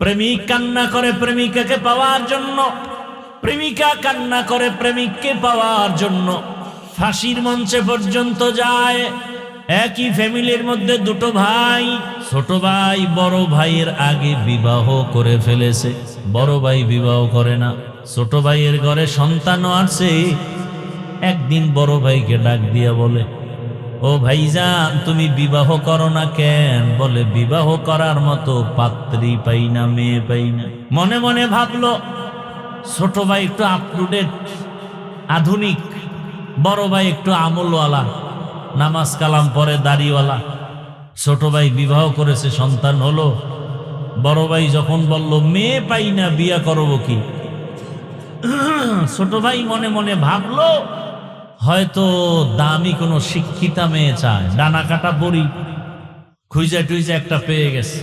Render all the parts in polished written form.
প্রেমিক কান্না করে প্রেমিকাকে পাওয়ার জন্য, প্রেমিকা কান্না করে প্রেমিককে পাওয়ার জন্য, ফাঁসির মঞ্চে পর্যন্ত যায়। একই ফ্যামিলির মধ্যে দুটো ভাই, ছোট ভাই বড় ভাইয়ের আগে বিবাহ করে ফেলেছে, বড় ভাই বিবাহ করে না। ছোট ভাইয়ের ঘরে সন্তানও আছে। একদিন বড় ভাইকে ডাক দিয়া বলে, ও ভাইজান তুমি বিবাহ করো না কেন? বলে বিবাহ করার মতো পাত্রী পাই না, মেয়ে পাই না। মনে মনে ভাবলো ছোট ভাই একটু আপ টু ডেট আধুনিক, বড় ভাই একটু আমলওয়ালা, নামাজ কালাম পরে দাড়িওয়ালা। ছোট ভাই বিবাহ করেছে, সন্তান হলো। বড় ভাই যখন বলল মেয়ে পাই না, বিয়া করব কি? ছোট ভাই মনে মনে ভাবলো হয়তো দামি কোনো শিক্ষিতা মেয়ে চায়, ডানা কাটা বড়ি খুঁজে টুইজে একটা পেয়ে গেছে।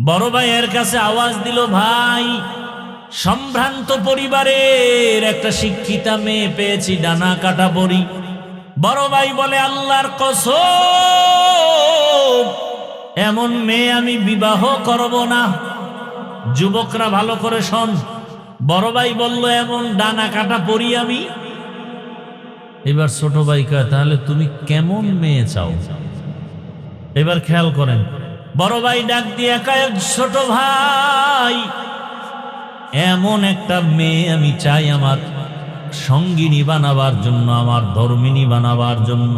বড় ভাই এর কাছে আওয়াজ দিল, ভাই সম্ভ্রান্ত পরিবারের একটা শিক্ষিতা মেয়ে পেয়েছি, ডানা কাটা বড়ি। বড় ভাই বলে, আল্লাহর কসম এমন মেয়ে আমি বিবাহ করব না। যুবকরা ভালো করে শোন, বড় ভাই বলল এমন ডানা কাটা পড়ি আমি। এবার ছোট ভাই কয়, তাহলে তুমি কেমন মেয়ে চাও? এবার খেয়াল করেন, বড় ভাই ডাক দিয়ে কয়, ছোট ভাই এমন একটা মেয়ে আমি চাই আমার সঙ্গিনী বানাবার জন্য, আমার ধর্মিনী বানাবার জন্য,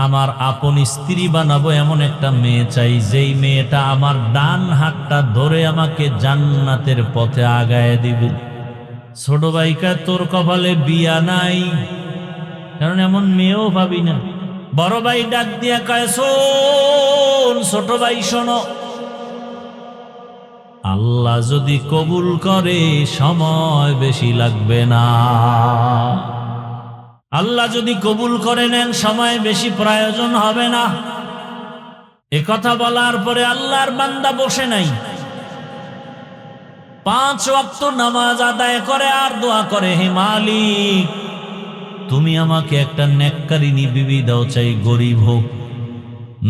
আমার আপন স্ত্রী বানাবো। এমন একটা মেয়ে চাই যেই মেয়েটা আমার ডান হাতটা ধরে আমাকে জান্নাতের পথে আগায় দিবে। ছোট ভাইকা, তোর কপালে বিয়া নাই, কারণ এমন মেয়েও ভাবি না। বড় ভাই ডাক দিয়া কয়, শোন ছোট ভাই শোনো, আল্লাহ যদি কবুল করে সময় বেশি লাগবে না। আল্লাহ যদি কবুল করে নেন সময় বেশি প্রয়োজন হবে না। এ কথা বলার পরে আল্লাহর বান্দা বসে নাই, 5 ওয়াক্ত নামাজ আদায় করে আর দোয়া করে, হে মালিক তুমি আমাকে একটা নেককারিনী বিবি দাও, চাই গরিব হোক,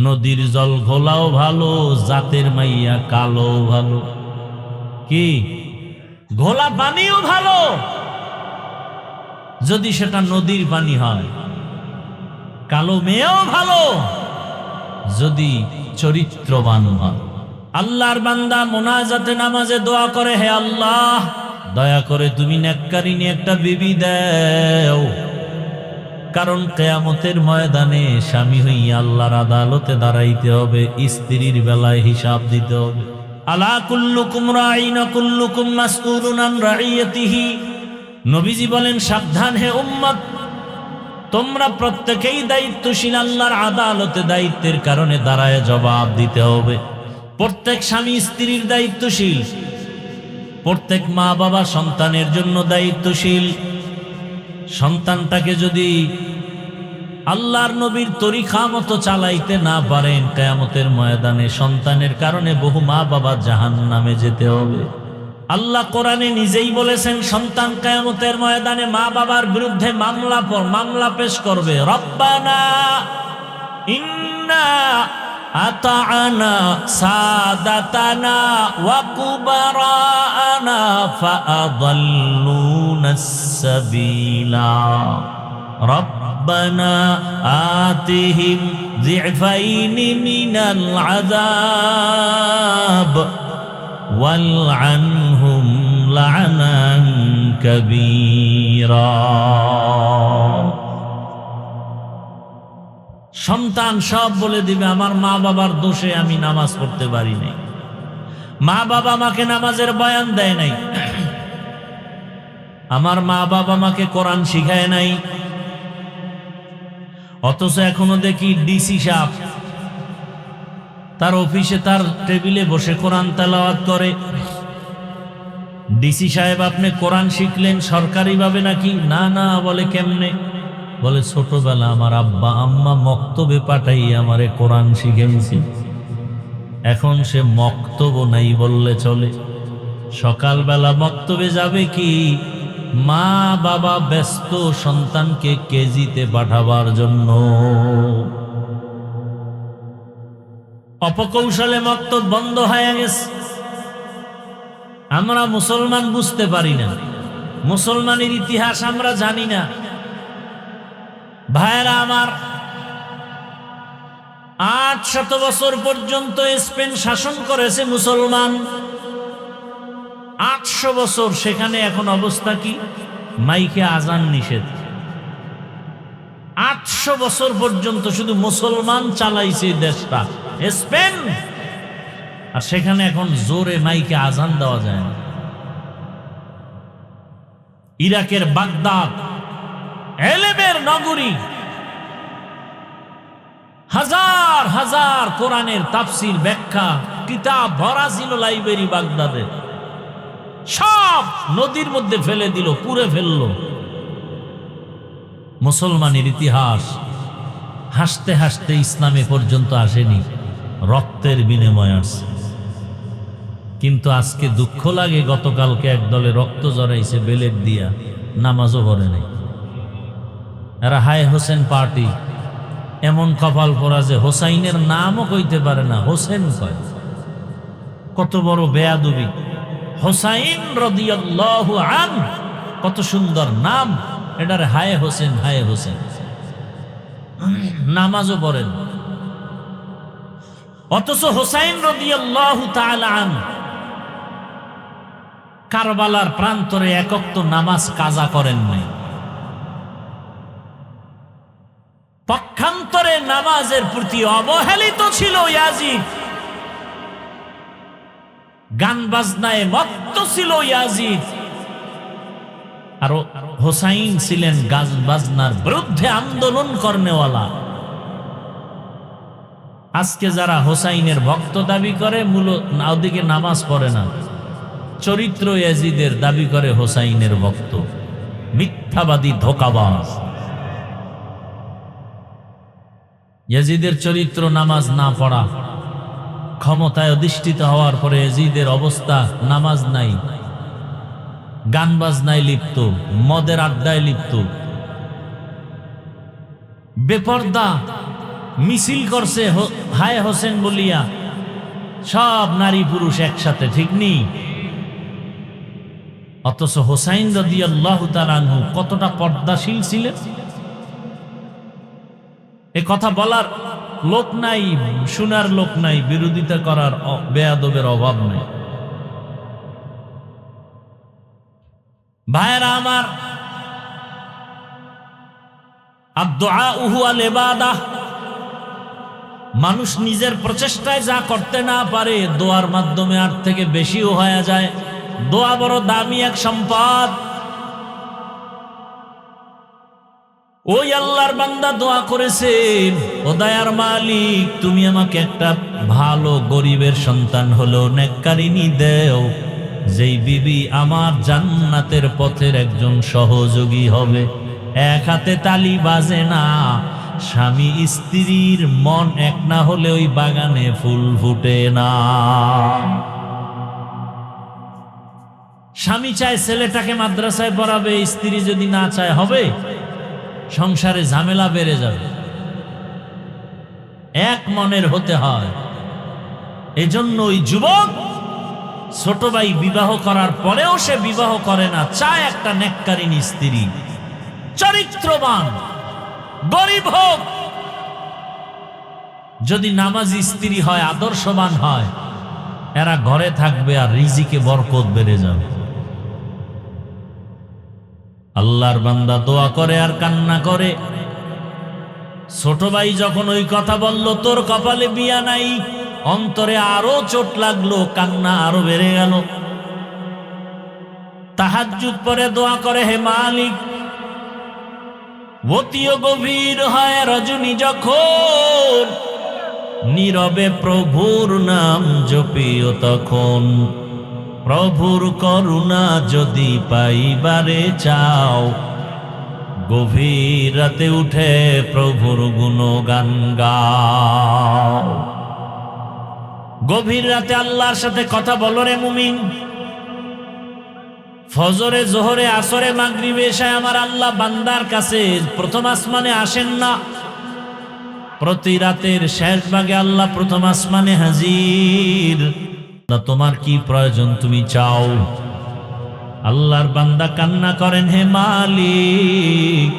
নদীর জল ঘোলাও ভালো, জাতের মাইয়া কালো ভালো, কি ঘোলা পানিও ভালো যদি সেটা নদীর পানি হয়, কালো মেয়েও ভালো যদি চরিত্রবান হয়। আল্লাহর বান্দা মোনাজাতে নামাজে দোয়া করে, হে আল্লাহ দয়া করে তুমি নেককারিনী একটা বিবি দাও, কারণ কিয়ামতের ময়দানে স্বামী হইয়া আল্লাহর আদালতে দাঁড়াইতে হবে, স্ত্রীর বেলায় হিসাব দিতে হবে। আলা কুল্লুকুম রাঈন কুল্লুকুম মাসউলুন আন রাঈয়াতিহি। নবীজি বলেন, সাবধান হে উম্মত, তোমরা প্রত্যেকেই দায়িত্বশীল, আল্লাহর আদালতে দায়িত্বের কারণে দাঁড়ায় জবাব দিতে হবে। প্রত্যেক স্বামী স্ত্রীর দায়িত্বশীল, প্রত্যেক মা বাবা সন্তানের জন্য দায়িত্বশীল। সন্তানটাকে যদি আল্লাহর নবীর তরিকা মতো চালাইতে না পারেন, কিয়ামতের ময়দানে সন্তানের কারণে বহু মা বাবা জাহান্নামে যেতে হবে। আল্লাহ কোরআনে নিজেই বলেছেন, সন্তান কিয়ামতের ময়দানে মা বাবার বিরুদ্ধে মামলা পেশ করবে। রব্বানা ইন্না আতা'না সাদাতানা ওয়া কুবারানা ফাআদাল্লুনাস সাবিলা রব্বানা আতিহিম যিফাইনি মিনাল আযাব ওয়ালআনহুম লা'নান কাবীরা। সন্তান সব বলে দিবে, আমার মা বাবার দোষে আমি নামাজ পড়তে পারি নাই, মা বাবা আমাকে নামাজের বয়ান দেয় নাই, আমার মা বাবা আমাকে কোরআন শিখায় নাই। অথচ এখনো দেখি ডিসি সাহেব তার অফিসে তার টেবিলে বসে কোরআন তেলাওয়াত করে। ডিসি সাহেব, আপনি কোরআন শিখলেন সরকারিভাবে নাকি? না না। বলে কেমনে? বলে ছোটবেলা আমার আব্বা আম্মা মক্তবে পাঠাই আমারে কোরআন শিখাইছে। এখন সে মক্তব নাই বললে চলে। সকালবেলা মক্তবে যাবে কি, মা বাবা ব্যস্ত সন্তানকে কেজিতে পাঠাবার জন্য। অপকৌশলে মক্তব বন্ধ হয়ে গেছে। আমরা মুসলমান বুঝতে পারি না, মুসলমানের ইতিহাস আমরা জানি না। ভাইরা আমার, 800 বছর পর্যন্ত স্পেন শাসন করেছে মুসলমান, 800 বছর। সেখানে এখন অবস্থা কি? মাইকে আজান নিষেধ। 800 বছর পর্যন্ত শুধু মুসলমান চালাইছে দেশটা স্পেন, আর সেখানে এখন জোরে মাইকে আজান দেওয়া যায় না। ইরাকের বাগদাদ এলেমের নগরী, হাজার হাজার কোরআনের তাফসির ব্যাখ্যা কিতাব ভরা ছিল লাইব্রেরি বাগদাদের, সব নদীর মধ্যে ফেলে দিল, পুড়ে ফেললো। মুসলমানের ইতিহাস হাসতে হাসতে ইসলামে পর্যন্ত আসেনি, রক্তের বিনিময়ে আসছে। কিন্তু আজকে দুঃখ লাগে, গতকালকে একদলে রক্ত জড়াইছে বেলেট দিয়া, নামাজও পড়ে নাই। এরা হায় হোসেন পার্টি, এমন কপাল পরা যে হোসাইনের নামও কইতে পারে না, হোসেন কয়। কত বড় বেয়াদবি! হোসাইন রাদিয়াল্লাহু আনহু, কত সুন্দর নাম, এটার হায় হোসেন, হায় হোসেন। নামাজও পড়েন। অথচ হোসাইন রাদিয়াল্লাহু তাআলা আনহু কারবালার প্রান্তরে একক তো নামাজ কাজা করেন নাই। পক্ষান্তরে নামাজের প্রতি অবহেলিত ছিল ইয়াজিদ, গান বাজনায় মত্ত ছিল ইয়াজিদ। আর হোসাইন ছিলেন গান বাজনার বিরুদ্ধে আন্দোলন করেনেওয়ালা। আজকে যারা হোসাইনের ভক্ত দাবি করে, মূলত ওদিকে নামাজ পড়ে না, চরিত্র ইয়াজিদের দাবি করে হোসাইনের ভক্ত। মিথ্যাবাদী, ধোঁকাবাজ। ইয়াজিদের চরিত্র নামাজ না পড়া, ক্ষমতায় অধিষ্ঠিত হওয়ার পরে ইয়াজিদের অবস্থা নামাজ নাই, গান বাজনায় লিপ্ত, মদের আড্ডায় লিপ্ত, বেপর্দা মিছিল করছে হায় হোসেন বলিয়া, সব নারী পুরুষ একসাথে, ঠিক নেই? অথচ হোসাইন রাদিয়াল্লাহু তাআলা আনহু কতটা পর্দাশীল ছিলেন, এ কথা বলার লোক নাই, শোনার লোক নাই, বিরোধিতা করার বেয়াদবের অভাব নাই। ভাইরা আমার, আদ-দুআউ হুয়াল ইবাদাহ। মানুষ নিজের প্রচেষ্টায় যা করতে না পারে, দোয়ার মাধ্যমে আর থেকে বেশিও হয়ে যায়। দোয়া বড় দামি এক সম্পদ। ওই আল্লাহর বান্দা দোয়া করেছেন, ও দয়ার মালিক, তুমি আমাকে একটা ভালো গরিবের সন্তান হলো নেককারিনী দেও, যেই বিবি আমার জান্নাতের পথের একজন সহযোগী হবে। এক হাতে তালি বাজে না, স্বামী স্ত্রীর মন এক না হলে ওই বাগানে ফুল ফুটে না। স্বামী চায় ছেলেটাকে মাদ্রাসায় পড়াবে, স্ত্রী যদি না চায় হবে? সংসারে ঝামেলা বেড়ে যাবে। এক মনের হতে হয়। এজন্য ওই যুবক ছোট ভাই বিবাহ করার পরেও সে বিবাহ করে না, চায় একটা নেককারিনী স্ত্রী, চরিত্রবান, গরিব হোক। যদি নামাজি স্ত্রী হয়, আদর্শবান হয়, এরা ঘরে থাকবে আর রিজিকে বরকত বেড়ে যাবে। আল্লাহর বান্দা দোয়া করে আর কান্না করে। ছোট ভাই যখন ওই কথা বলল, তোর কপালে বিয়া নাই, অন্তরে আরো চোট লাগলো, কান্না আরো বেড়ে গেল। তাহাজ্জুদ পরে দোয়া করে, হে মালিক, অতিও গভীর হয় রজনী যখন, নীরবে প্রভুর নাম জপিও তখন। প্রভুর করুণা যদি পাইবারে চাও, গভীর রাতে উঠে প্রভুর গুণগান গাও। গভীর রাতে আল্লাহর সাথে কথা বলো রে মুমিন। ফজরে, জোহরে, আসরে, মাগরিবে, এশায় আমার আল্লাহ বান্দার কাছে প্রথম আসমানে আসেন না, প্রতি রাতের শেষ ভাগে আল্লাহ প্রথম আসমানে হাজির। তোমার কি প্রয়োজন তুমি চাও। আল্লাহর বান্দা কান্না করেন, হে মালিক,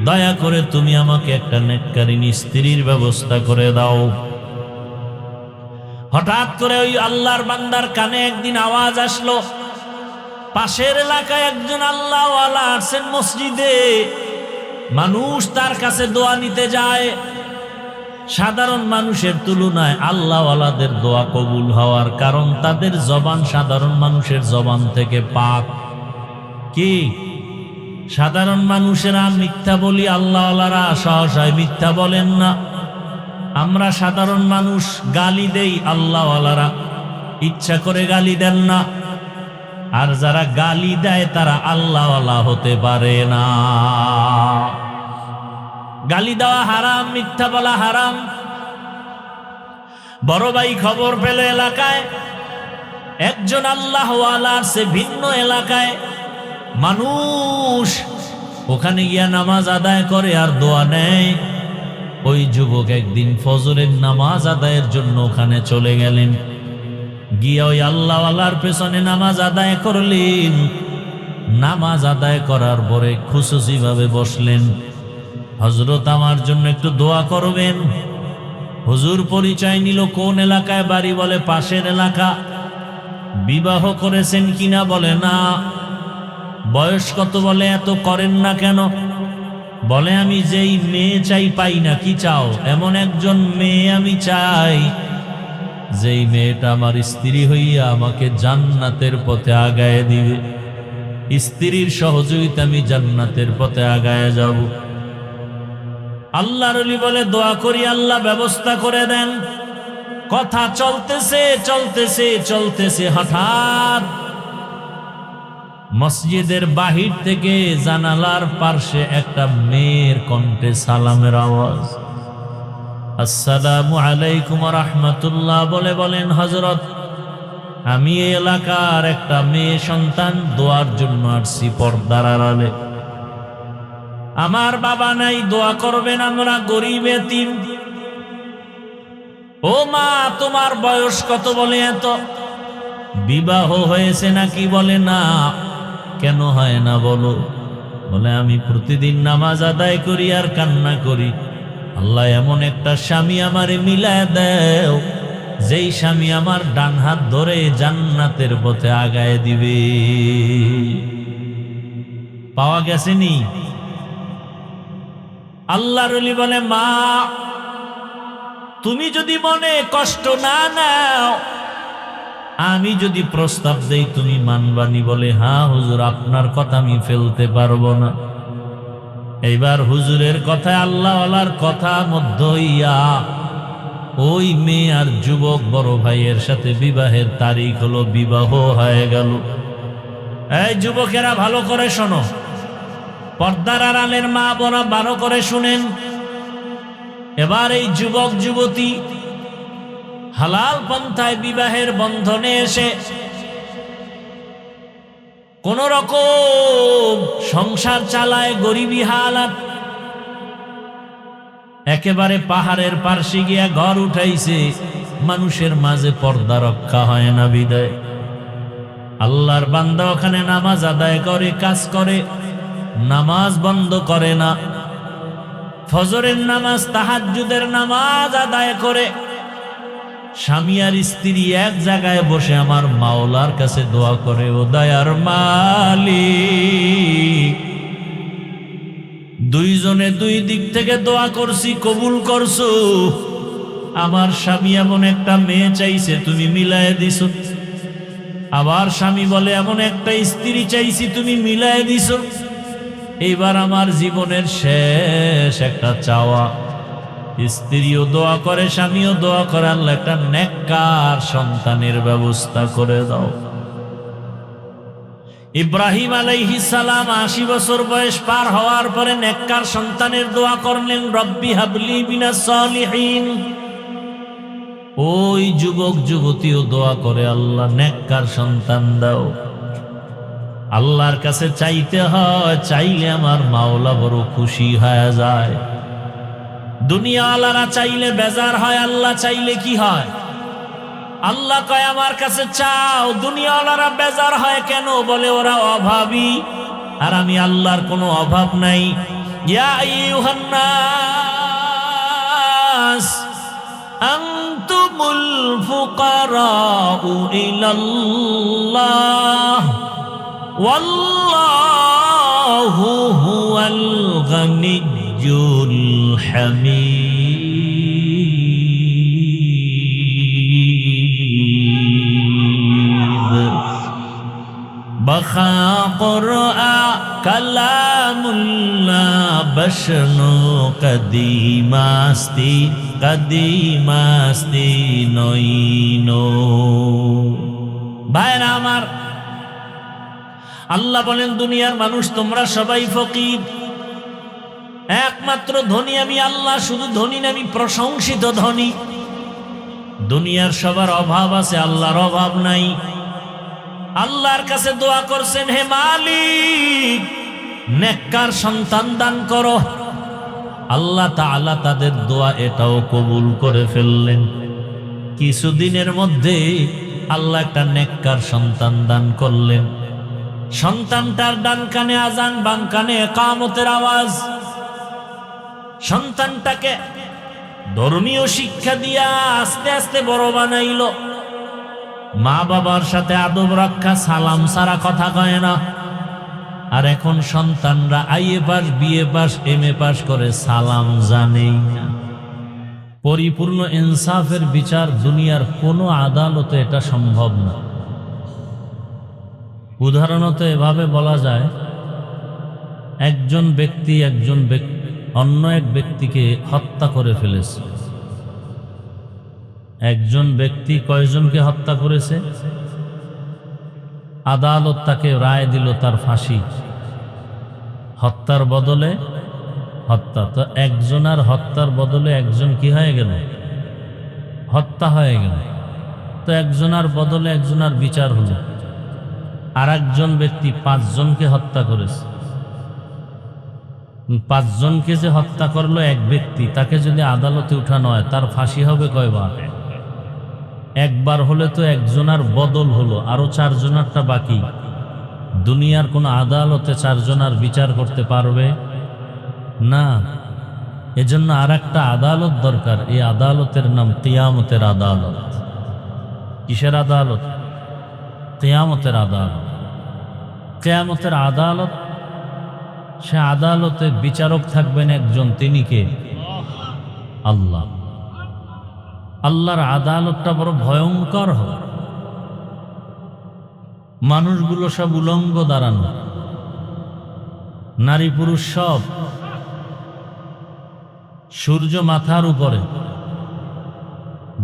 দয়া করে তুমি আমাকে একটা নেককারিনী স্ত্রীর ব্যবস্থা করে দাও। হঠাৎ করে ওই আল্লাহর বান্দার কানে একদিন আওয়াজ আসলো, পাশের এলাকায় একজন আল্লাহওয়ালা আসছেন মসজিদে, মানুষ তার কাছে দোয়া নিতে যায়। সাধারণ মানুষের তুলনায় আল্লাহওয়ালাদের দোয়া কবুল হওয়ার কারণ তাদের জবান সাধারণ মানুষের জবান থেকে পাক। কি সাধারণ মানুষেরা মিথ্যা বলি, আল্লাহওয়ালারা সহসায় মিথ্যা বলেন না। আমরা সাধারণ মানুষ গালি দেই, আল্লাহওয়ালারা ইচ্ছা করে গালি দেন না। আর যারা গালি দেয় তারা আল্লাহওয়ালা হতে পারে না। গালি দেওয়া হারাম, মিথ্যা বলা হারাম। বড় ভাই খবর পেল এলাকায় একজন আল্লাহওয়ালার সে ভিন্ন এলাকায় মানুষ ওখানে গিয়া নামাজ আদায় করে আর দোয়া নেয়। ওই যুবক একদিন ফজরের নামাজ আদায়ের জন্য ওখানে চলে গেলেন, গিয়া ওই আল্লাহওয়ালার পেছনে নামাজ আদায় করলেন। নামাজ আদায় করার পরে খুশুসি ভাবে বসলেন, হযরত আমার জন্য একটু দোয়া করবেন। হুজুর পরিচয় নিল, কোন এলাকায় বাড়ি, বলে পাশের এলাকা। বিবাহ করেছেন কিনা, বলে না। বয়স কত, বলে এত করেন না কেন, বলে আমি যেই মেয়ে চাই পাই না। কি চাও? এমন একজন মেয়ে আমি চাই যেই মেয়েটা আমার স্ত্রী হইয়া আমাকে জান্নাতের পথে আগায় দিবে। স্ত্রীর সহযোগিতা আমি জান্নাতের পথে আগায় যাব। আল্লাহর ওলি বলে দোয়া করি, আল্লাহ ব্যবস্থা করে দেন। কথা চলতেছে চলতেছে চলতেছে, হঠাৎ মসজিদের বাহির থেকে জানালার পার্শ্বে একটা মেয়ের কণ্ঠে সালামের আওয়াজ। আসসালামু আলাইকুম ওয়া রাহমাতুল্লাহ বলে বলেন, হযরত আমি এই এলাকার একটা মেয়ে সন্তান, দোয়ার জন্য আসছি পর্দার আড়ালে। আমার বাবা নাই, দোয়া করবেন, আমরা গরিব এতিম। ও মা, তোমার বয়স কত, বলে এত। বিবাহ হয়েছে নাকি, বলে না। কেন হয় না বলো, বলে আমি প্রতিদিন নামাজ আদায় করি আর কান্না করি, আল্লাহ এমন একটা স্বামী আমারে মিলায় দেও যেই স্বামী আমার ডান হাত ধরে জান্নাতের পথে আগায় দিবে। পাওয়া গেছেনি? আল্লাহর ওলি বলে, মা তুমি যদি মনে কষ্ট না নাও, আমি যদি প্রস্তাব দেই তুমি মানবানি? বলে হ্যাঁ হুজুর, আপনার কথা আমি ফেলতে পারবো না। এইবার হুজুরের কথায় আল্লাহওয়ালার কথা মধ্য হইয়া ওই মেয়ে আর যুবক বড় ভাইয়ের সাথে বিবাহের তারিখ হলো, বিবাহ হয়ে গেল। এই যুবকেরা ভালো করে শোনো, পর্দার আড়ালের মা বোনা ভালো করে শুনেন। এবার এই যুবক যুবতী হালাল পন্থায় বিবাহের বন্ধনে এসে কোন রকম সংসার চালায়, গরিবী হালাত। একেবারে পাহাড়ের পার্শ্বে গিয়া ঘর উঠাইছে, মানুষের মাঝে পর্দা রক্ষা হয় না বিদায়। আল্লাহর বান্দা ওখানে নামাজ আদায় করে, কাজ করে, নামাজ বন্ধ করে না। ফজরের নামাজ, তাহাজ্জুদের নামাজ আদায় করে স্বামী আর স্ত্রী এক জায়গায় বসে আমার মাওলার কাছে দোয়া করে, ও দয়ার মালিক, দুইজনে দুই দিক থেকে দোয়া করছি, কবুল করছো। আমার স্বামী এমন একটা মেয়ে চাইছে, তুমি মিলায় দিছো। আবার স্বামী বলে এমন একটা স্ত্রী চাইছি, তুমি মিলায় দিছো। এইবার আমার জীবনের শেষ একটা চাওয়া, স্ত্রীও দোয়া করে, স্বামীও দোয়া করে, আল্লাহ একটা নেককার সন্তানের ব্যবস্থা করে দাও। ইব্রাহিম আলাইহিস সালাম ৮০ বছর বয়স পার হওয়ার পরে নেককার সন্তানের দোয়া করলেন, রব্বি হাবলি মিনাস সালিহিন। ওই যুবক যুবতীও দোয়া করে, আল্লাহ নেককার সন্তান দাও। আল্লাহর কাছে চাইতে হয়, চাইলে আমার মাওলা বড় খুশি হয়ে যায়। দুনিয়াওয়ালারা চাইলে বেজার হয়, আল্লাহ চাইলে কি হয়? আল্লাহ কয় আমার কাছে চাও। দুনিয়াওয়ালারা বেজার হয় কেন? বলে ওরা অভাবী, আর আমি আল্লাহর কোনো অভাব নাই। ইয়া আইয়ুহান নাস আনতুমুল ফুকারাউ ইলাল্লাহ ওয়াল্লাহু হুয়াল গানিয়্যুল হামিদ। বখা কুরআন কালামুল্লাহ বশনু কদিমাস্তি কদিমাস্তি নইনো। ভাইরা আমার, আল্লাহ বলেন দুনিয়ার মানুষ তোমরা সবাই ফকির, একমাত্র ধনী আমি আল্লাহ। শুধু ধনী না, আমি প্রশংসিত ধনী। দুনিয়ার সবার অভাব আছে, আল্লাহর অভাব নাই। আল্লাহর কাছে দোয়া করছেন, হে মালিক নেককার সন্তান দান করো। আল্লাহ তাআলা তাদের দোয়া এটাও কবুল করে ফেললেন। কিছুদিনের মধ্যে আল্লাহ একটা নেককার সন্তান দান করলেন। সন্তানটার ডান কানে আজান, বাম কানে ইকামতের আওয়াজ। সন্তানটাকে ধর্মীয় শিক্ষা দিয়া আস্তে আস্তে বড় বানাইল। মা বাবার সাথে আদব রক্ষা, সালাম সারা কথা কয় না। আর এখন সন্তানরা IA pass, BA pass, MA pass করে সালাম জানেই না। পরিপূর্ণ ইনসাফের বিচার দুনিয়ার কোনো আদালতে এটা সম্ভব না। উদাহরণত এভাবে বলা যায়, একজন ব্যক্তি অন্য এক ব্যক্তিকে হত্যা করে ফেলেছে। একজন ব্যক্তি কয়জনকে হত্যা করেছে? আদালত তাকে রায় দিল তার ফাঁসি। হত্যার বদলে হত্যা। তো একজনের হত্যার বদলে একজন কি হয়ে গেল? হত্যা হয়ে গেল। তো একজনের বদলে একজনের বিচার হলো। আর একজন ব্যক্তি 5 জনকে হত্যা করেছে। 5 জনকে যে হত্যা করলো এক ব্যক্তি, তাকে যদি আদালতে উঠানো হয় তার ফাঁসি হবে কয়বার? একবার হলে তো একজনের বদল হলো, আরো 4 জনেরটা বাকি। দুনিয়ার কোন আদালতে 4 জনের বিচার করতে পারবে না। এজন্য আর একটা আদালত দরকার। এই আদালতের নাম কিয়ামতের আদালত। কিসের আদালত? কিয়ামতের আদালত। কিয়ামতের আদালত, সে আদালতে বিচারক থাকবেন একজন, তিনি কে? আল্লাহ। আল্লাহর আদালতটা বড় ভয়ঙ্কর হবে। মানুষগুলো সব উলঙ্গ দাঁড়ানো, নারী পুরুষ সব। সূর্য মাথার উপরে,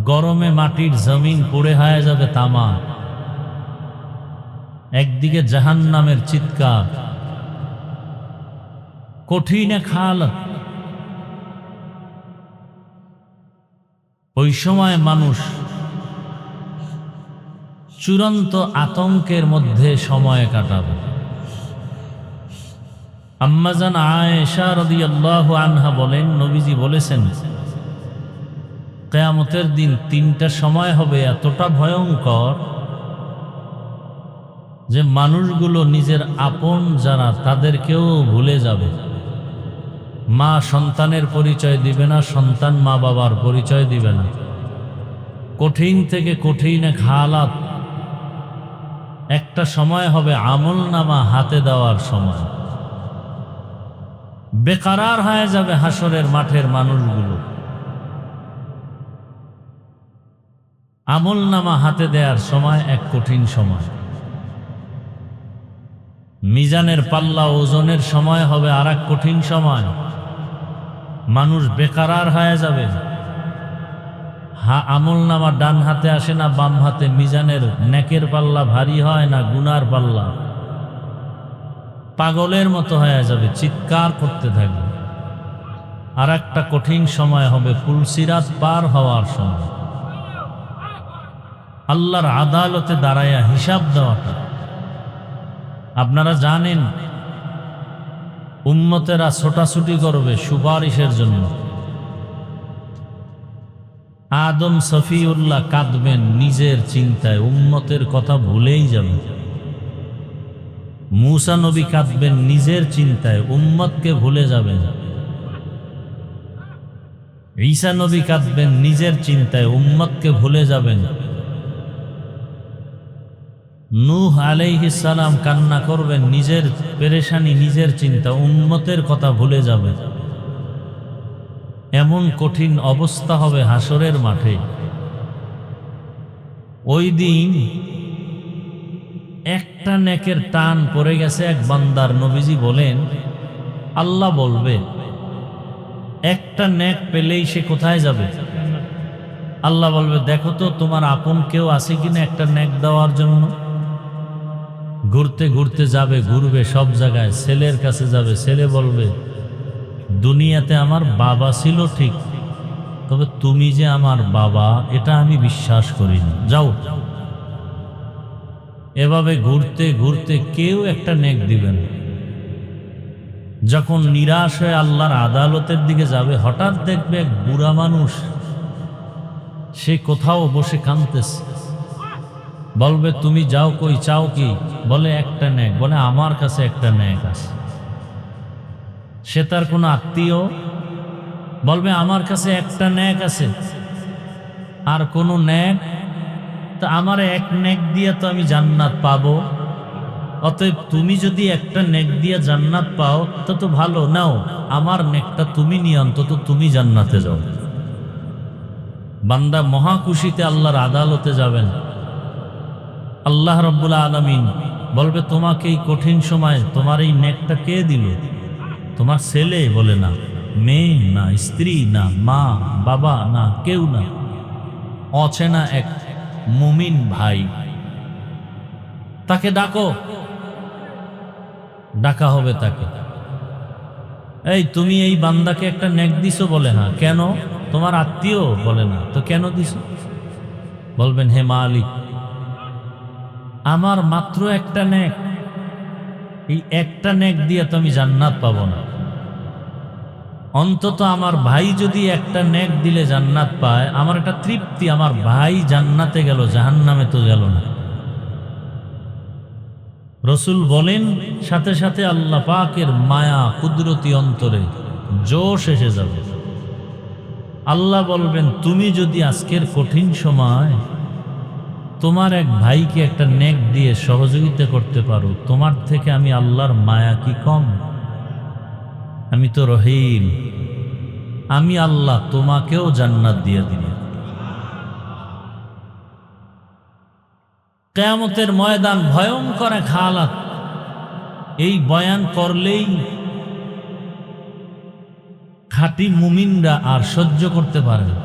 গরমে মাটির জমিন পড়ে হয়ে যাবে তামা। একদিকে জাহান্নামের চিৎকার, কঠিন এক হালত। ওই সময় মানুষ চূড়ান্ত আতঙ্কের মধ্যে সময় কাটাবে। আম্মাজান আয়েশা রাদিয়াল্লাহু আনহা বলেন, নবীজি বলেছেন, কিয়ামতের দিন 3টা সময় হবে এতটা ভয়ঙ্কর যে মানুষগুলো নিজের আপন যারা তাদেরকেও ভুলে যাবে। মা সন্তানের পরিচয় দিবে না, সন্তান মা বাবার পরিচয় দিবে না। কঠিন থেকে কঠিন এক হালাত। একটা সময় হবে আমল নামা হাতে দেওয়ার সময়। বেকারার হয়ে যাবে হাসরের মাঠের মানুষগুলো। আমল নামা হাতে দেওয়ার সময় এক কঠিন সময়। মিজানের পাল্লা ওজনের সময় হবে আর এক কঠিন সময়। মানুষ বেকারার হয়ে যাবে। আমল নামা ডান হাতে আসে না বাম হাতে। মিজানের নেকের পাল্লা ভারী হয় না গুনার পাল্লা। পাগলের মতো হয়ে যাবে, চিৎকার করতে থাকবে। আর একটা কঠিন সময় হবে ফুলসিরাত পার হওয়ার সময়। আল্লাহর আদালতে দাঁড়াইয়া হিসাব দেওয়াটা। আপনারা জানেন উম্মতেরা ছোটাছুটি করবে সুপারিশের জন্য। আদম সফিউল্লাহ কাঁদবেন নিজের চিন্তায়, উম্মতের কথা ভুলেই যাবেন। মূসা নবী কাঁদবেন নিজের চিন্তায়, উম্মতকে ভুলে যাবেন। ঈসা নবী কাঁদবেন নিজের চিন্তায়, উম্মতকে ভুলে যাবেন। নূহ আলাইহিস সালাম কান্না করবেন নিজের পেরেশানি, নিজের চিন্তা, উম্মতের কথা ভুলে যাবেন। এমন কঠিন অবস্থা হবে হাসরের মাঠে। ওই দিন একটা নেকের টান পড়ে গেছে এক বান্দার, নবীজি বলেন আল্লাহ বলবে একটা নেক পেলেই সে কোথায় যাবে? আল্লাহ বলবে দেখো তো তোমার আপন কেউ আছে কিনা একটা নেক দেওয়ার জন্য। ঘুরতে ঘুরতে যাবে, ঘুরবে সব জায়গায়, ছেলের কাছে যাবে, ছেলে বলবে দুনিয়াতে আমার বাবা ছিল ঠিক, তবে তুমি যে আমার বাবা এটা আমি বিশ্বাস করিনি, যাও। এভাবে ঘুরতে ঘুরতে কেউ একটা নেক দিবেন। যখন নিরাশ হয়ে আল্লাহর আদালতের দিকে যাবে, হঠাৎ দেখবে এক বুড়া মানুষ, সে কোথাও বসে কাঁদতেছে। বলবে তুমি যাও কই, চাও কি? বলে একটা নেক। বলে আমার কাছে একটা নেক আছে। সে তার কোনো আত্মীয়? বলবে আমার কাছে একটা নেক আছে। আর কোনো নেক? তা আমার এক নেক দিয়ে তো আমি জান্নাত পাবো, অতএব তুমি যদি একটা নেক দিয়ে জান্নাত পাও তো ভালো, নাও আমার নেকটা তুমি নিয়ে অন্তত তুমি জান্নাতে যাও। বান্দা মহা খুশিতে আল্লাহর আদালতে যাবেন। আল্লাহ রাব্বুল আলামিন বলবে তোমাকে এই কঠিন সময় তোমার এই নেকটা কে দিল? তোমার ছেলে? বলে না। মেয়ে না, স্ত্রী না, মা বাবা না, কেউ না, অচেনা এক মুমিন ভাই। তাকে ডাকো। ডাকা হবে তাকে। এই তুমি এই বান্দাকে একটা নেক দিছো? বলে হ্যাঁ। কেন? তোমার আত্মীয়? বলে না। তো কেন দিছো? বলবেন হে মালিক, আমার মাত্র একটা নেক, এই একটা নেক দিয়ে তো আমি জান্নাত পাবো না, অন্তত আমার ভাই যদি একটা নেক দিলে জান্নাত পায়, আমার একটা তৃপ্তি, আমার ভাই জান্নাতে গেল, জাহান্নামে তো গেল না। রসুল বলেন সাথে সাথে আল্লাহ পাকের মায়া কুদরতি অন্তরে জোশ এসে যাবে। আল্লাহ বলবেন তুমি যদি আজকের কঠিন সময় তোমার এক ভাইকে একটা নেক দিয়ে সহযোগিতা করতে পারো, তোমার থেকে আমি আল্লাহর মায়া কি কম? আমি তো রহিম, আমি আল্লাহ তোমাকেও জান্নাত দিয়ে দিই। কিয়ামতের ময়দান ভয়ঙ্কর এক হালাত। এই বয়ান করলেই খাঁটি মুমিনরা আর সহ্য করতে পারে না।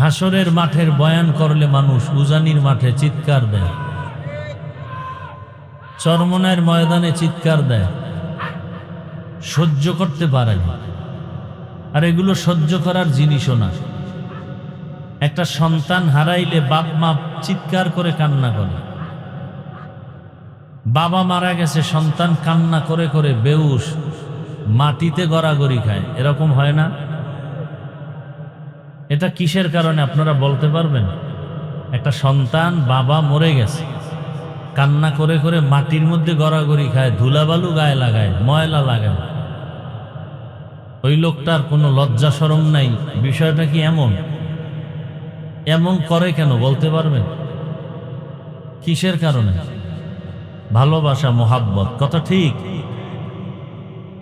হাসরের মাঠের বয়ান করলে মানুষ উজানির মাঠে চিৎকার দেয়, চরমনায়ের ময়দানে চিৎকার দেয়, সহ্য করতে পারে না। আর এগুলো সহ্য করার জিনিসও না। একটা সন্তান হারাইলে বাপ মা চিৎকার করে কান্না করে। বাবা মারা গেছে, সন্তান কান্না করে করে বেহুশ মাটিতে গড়াগড়ি খায়, এরকম হয় না? এটা কিসের কারণে আপনারা বলতে পারবেন? একটা সন্তান, বাবা মরে গেছে, কান্না করে করে মাটির মধ্যে গড়াগড়ি খায়, ধুলাবালু গায়ে লাগায়, ময়লা লাগায়। ওই লোকটার কোনো লজ্জা শরম নাই। বিষয়টা কি এমন? এমন করে কেন বলতে পারবেন? কিসের কারণে? ভালোবাসা, মোহাব্বত। কথা ঠিক?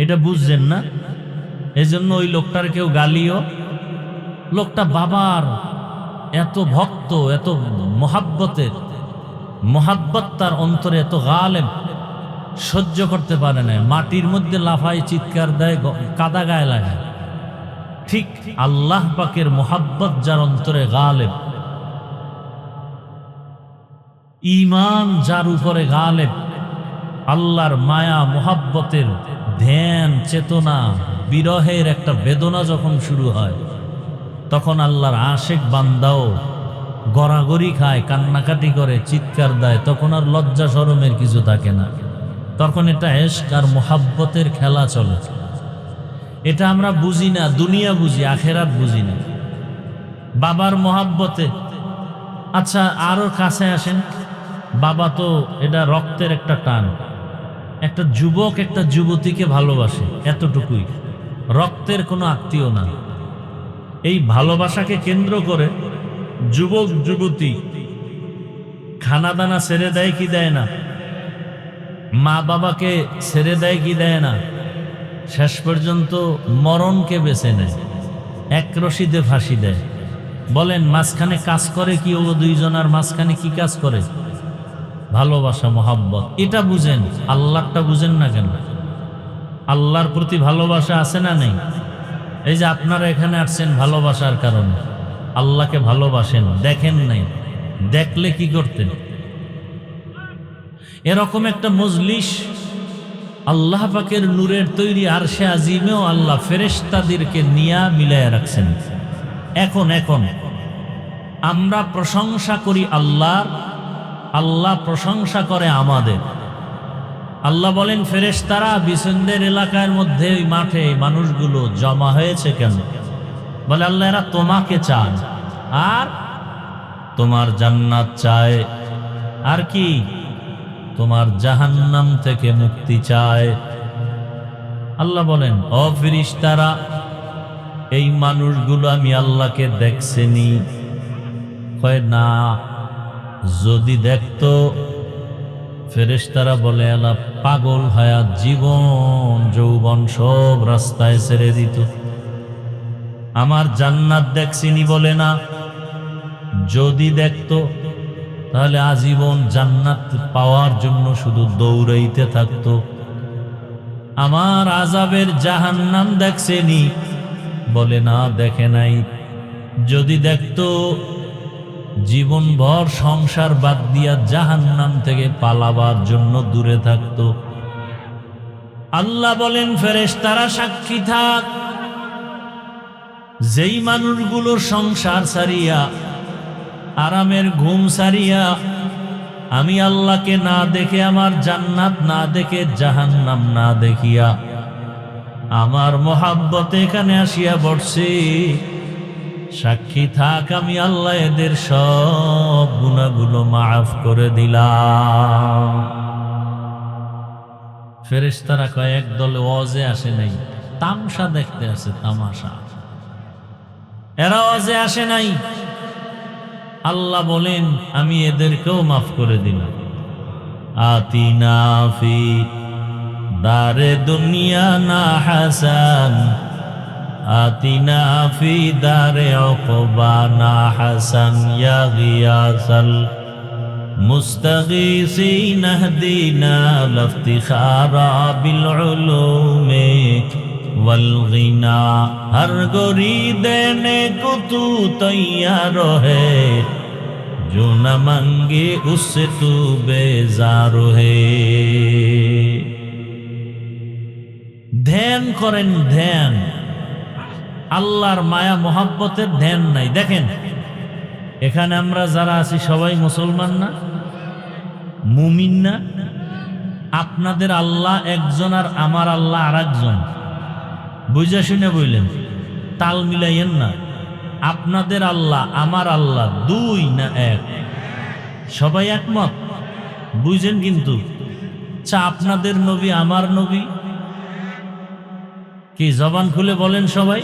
এটা বুঝছেন না? এজন্য ওই লোকটার কেউ গালিও। লোকটা বাবার এত ভক্ত, এত মোহাব্বতের, মোহাব্বত তার অন্তরে এত গালেব, সহ্য করতে পারে না, মাটির মধ্যে লাফায়, চিৎকার দেয়, কাদা গায়ে লাগায়। ঠিক আল্লাহ পাকের মোহাব্বত যার অন্তরে গালেব, ঈমান যার উপরে গালেব, আল্লাহর মায়া মোহাব্বতের ধ্যান, চেতনা, বিরহের একটা বেদনা যখন শুরু হয়, তখন আল্লাহর আশেক বান্দাও গড়াগড়ি খায়, কান্নাকাটি করে, চিৎকার দেয়। তখন আর লজ্জা শরমের কিছু থাকে না। তখন এটা ইশক আর মোহাব্বতের খেলা চলে। এটা আমরা বুঝি না, দুনিয়া বুঝি, আখেরাত বুঝি না। বাবার মহাব্বতে। আচ্ছা আরো কাছে আসেন, বাবা তো এটা রক্তের একটা টান। একটা যুবক একটা যুবতীকে ভালোবাসে, এতটুকুই, রক্তের কোনো আত্মীয় না। এই ভালোবাসাকে কেন্দ্র করে যুবক যুবতী খানা দানা ছেড়ে দেয় কি দেয় না, মা বাবাকে ছেড়ে দেয় কি দেয় না, শেষ পর্যন্ত মরণকে বেছে নেয়, এক রশিদে ফাঁসি দেয়। বলেন মাঝখানে কাজ করে কি? ও দুইজনার মাঝখানে কি কাজ করে? ভালোবাসা, মোহাব্বত। এটা বুঝেন, আল্লাহটা বুঝেন না কেন? আল্লাহর প্রতি ভালোবাসা আছে না নেই? এই যে আপনারা এখানে আসছেন ভালোবাসার কারণে, আল্লাহকে ভালোবাসেন, দেখেন নাই, দেখলে কি করতেন? এরকম একটা মজলিস আল্লাহ পাকের নূরের তৈরি আরশে আজিমেও আল্লাহ ফেরেশতাদেরকে নিয়া মিলাইয়া রাখছেন। এখন আমরা প্রশংসা করি আল্লাহ, আল্লাহ প্রশংসা করে আমাদের। আল্লাহ বলেন ফেরেশতারা বিসন্দের এলাকার মধ্যে ওই মাঠে মানুষগুলো জমা হয়েছে কেন? বলে আল্লাহ এরা তোমাকে চায় আর তোমার জান্নাত চায়, আর কি তোমার জাহান্নাম থেকে মুক্তি চায়। আল্লাহ বলেন ও ফেরেশতারা, এই মানুষগুলো আমি আল্লাহকে দেখছেনি? কয় না। যদি দেখতো, ফেরেশতারা বলে আল্লাহ পাগল হায়াত জীবন যৌবন সব রাস্তায় ছেড়ে দিত। আমার জান্নাত দেখছিনি বলে না, যদি দেখতো তাহলে আজীবন জান্নাত পাওয়ার জন্য শুধু দৌড়াইতে থাকতো। আমার আযাবের জাহান্নাম দেখছেনি বলে না, দেখে নাই। যদি দেখতো জীবনভর সংসার বাদ দিয়া জাহান্নাম থেকে পালাবার জন্য দূরে থাকতো। আল্লাহ বলেন ফেরেশতারা সাক্ষী থাক, যেই মানুষগুলো সংসার ছাড়িয়া আরামের ঘুম ছাড়িয়া আমি আল্লাহকে না দেখে, আমার জান্নাত না দেখে, জাহান্নাম না দেখিয়া আমার মোহাব্বতে এখানে আসিয়া বসছে, সাক্ষী থাক আমি আল্লাহ এদের সব গুনাহগুলো মাফ করে দিলাম। ফেরেশতারা কয়েক দলে ওয়াজে আসে নাই, তামসা দেখতে আসে, তামাশা। এরা ওয়াজে আসে নাই। আল্লাহ বলেন আমি এদেরকেও মাফ করে দিলাম। আতিনা ফি দারে দুনিয়া না হাসান, আতিনা ফি দারে উকবা না হাসান, ইয়া গিয়াসাল মুস্তাগীসিন ইহদিনা লিফতিখারা বিল উলুমি वल गिना, हर गोरी देने को तू तैयार है, जो न मांगे उससे तू बेजार है। ধ্যান করেন, ধ্যান। আল্লাহর মায়া মোহাব্বতের ধ্যান নাই। দেখেন এখানে আমরা যারা আছি সবাই মুসলমান না, মুমিন না? আপনাদের আল্লাহ একজন আর আমার আল্লাহ আর একজন। বুঝা শুনে বললেন, তাল মিলাইয়েন না। আপনাদের আল্লাহ আমার আল্লাহ দুই না এক? সবাই একমত? বুঝেন কিন্তু আপনাদের নবী আমার নবী কি? জবান খুলে বলেন সবাই।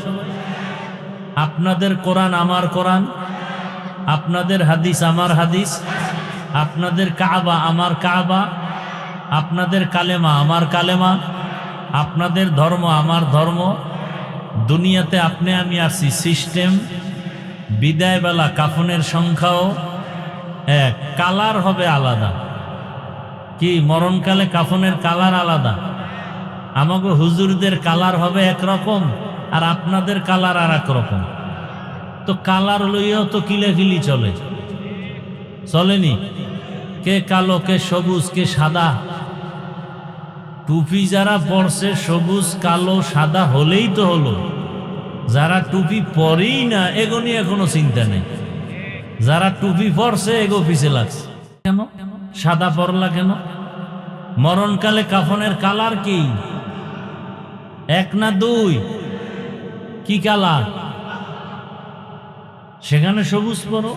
আপনাদের কোরআন আমার কোরআন, আপনাদের হাদিস আমার হাদিস, আপনাদের কাবা আমার কাবা, আপনাদের কালেমা আমার কালেমা, আপনাদের ধর্ম আমার ধর্ম। দুনিয়াতে আপনি আমি আসি সিস্টেম। বিদায়বেলা কাফনের সংখ্যাও এক, কালার হবে আলাদা। কি মরণকালে কাফনের কালার আলাদা? আমাকে হুজুরদের কালার হবে একরকম আর আপনাদের কালার আর এক রকম। তো কালার লইয়াও তো কিলাকিলি চলে, চলেনি? কে কালো, কে সবুজ, কে সাদা। টুপি যারা পরছে সবুজ কালো সাদা হলেই তো হলো। যারা টুপি পরেই না এগো নিয়ে এখনো চিন্তা নেই। যারা টুপি পরছে এগো পিছে লাগছে। কেন সাদা পরলা কেন? মরণকালে কাফনের কালার কি? এক না দুই? কি কালার? সেখানে সবুজ পরো,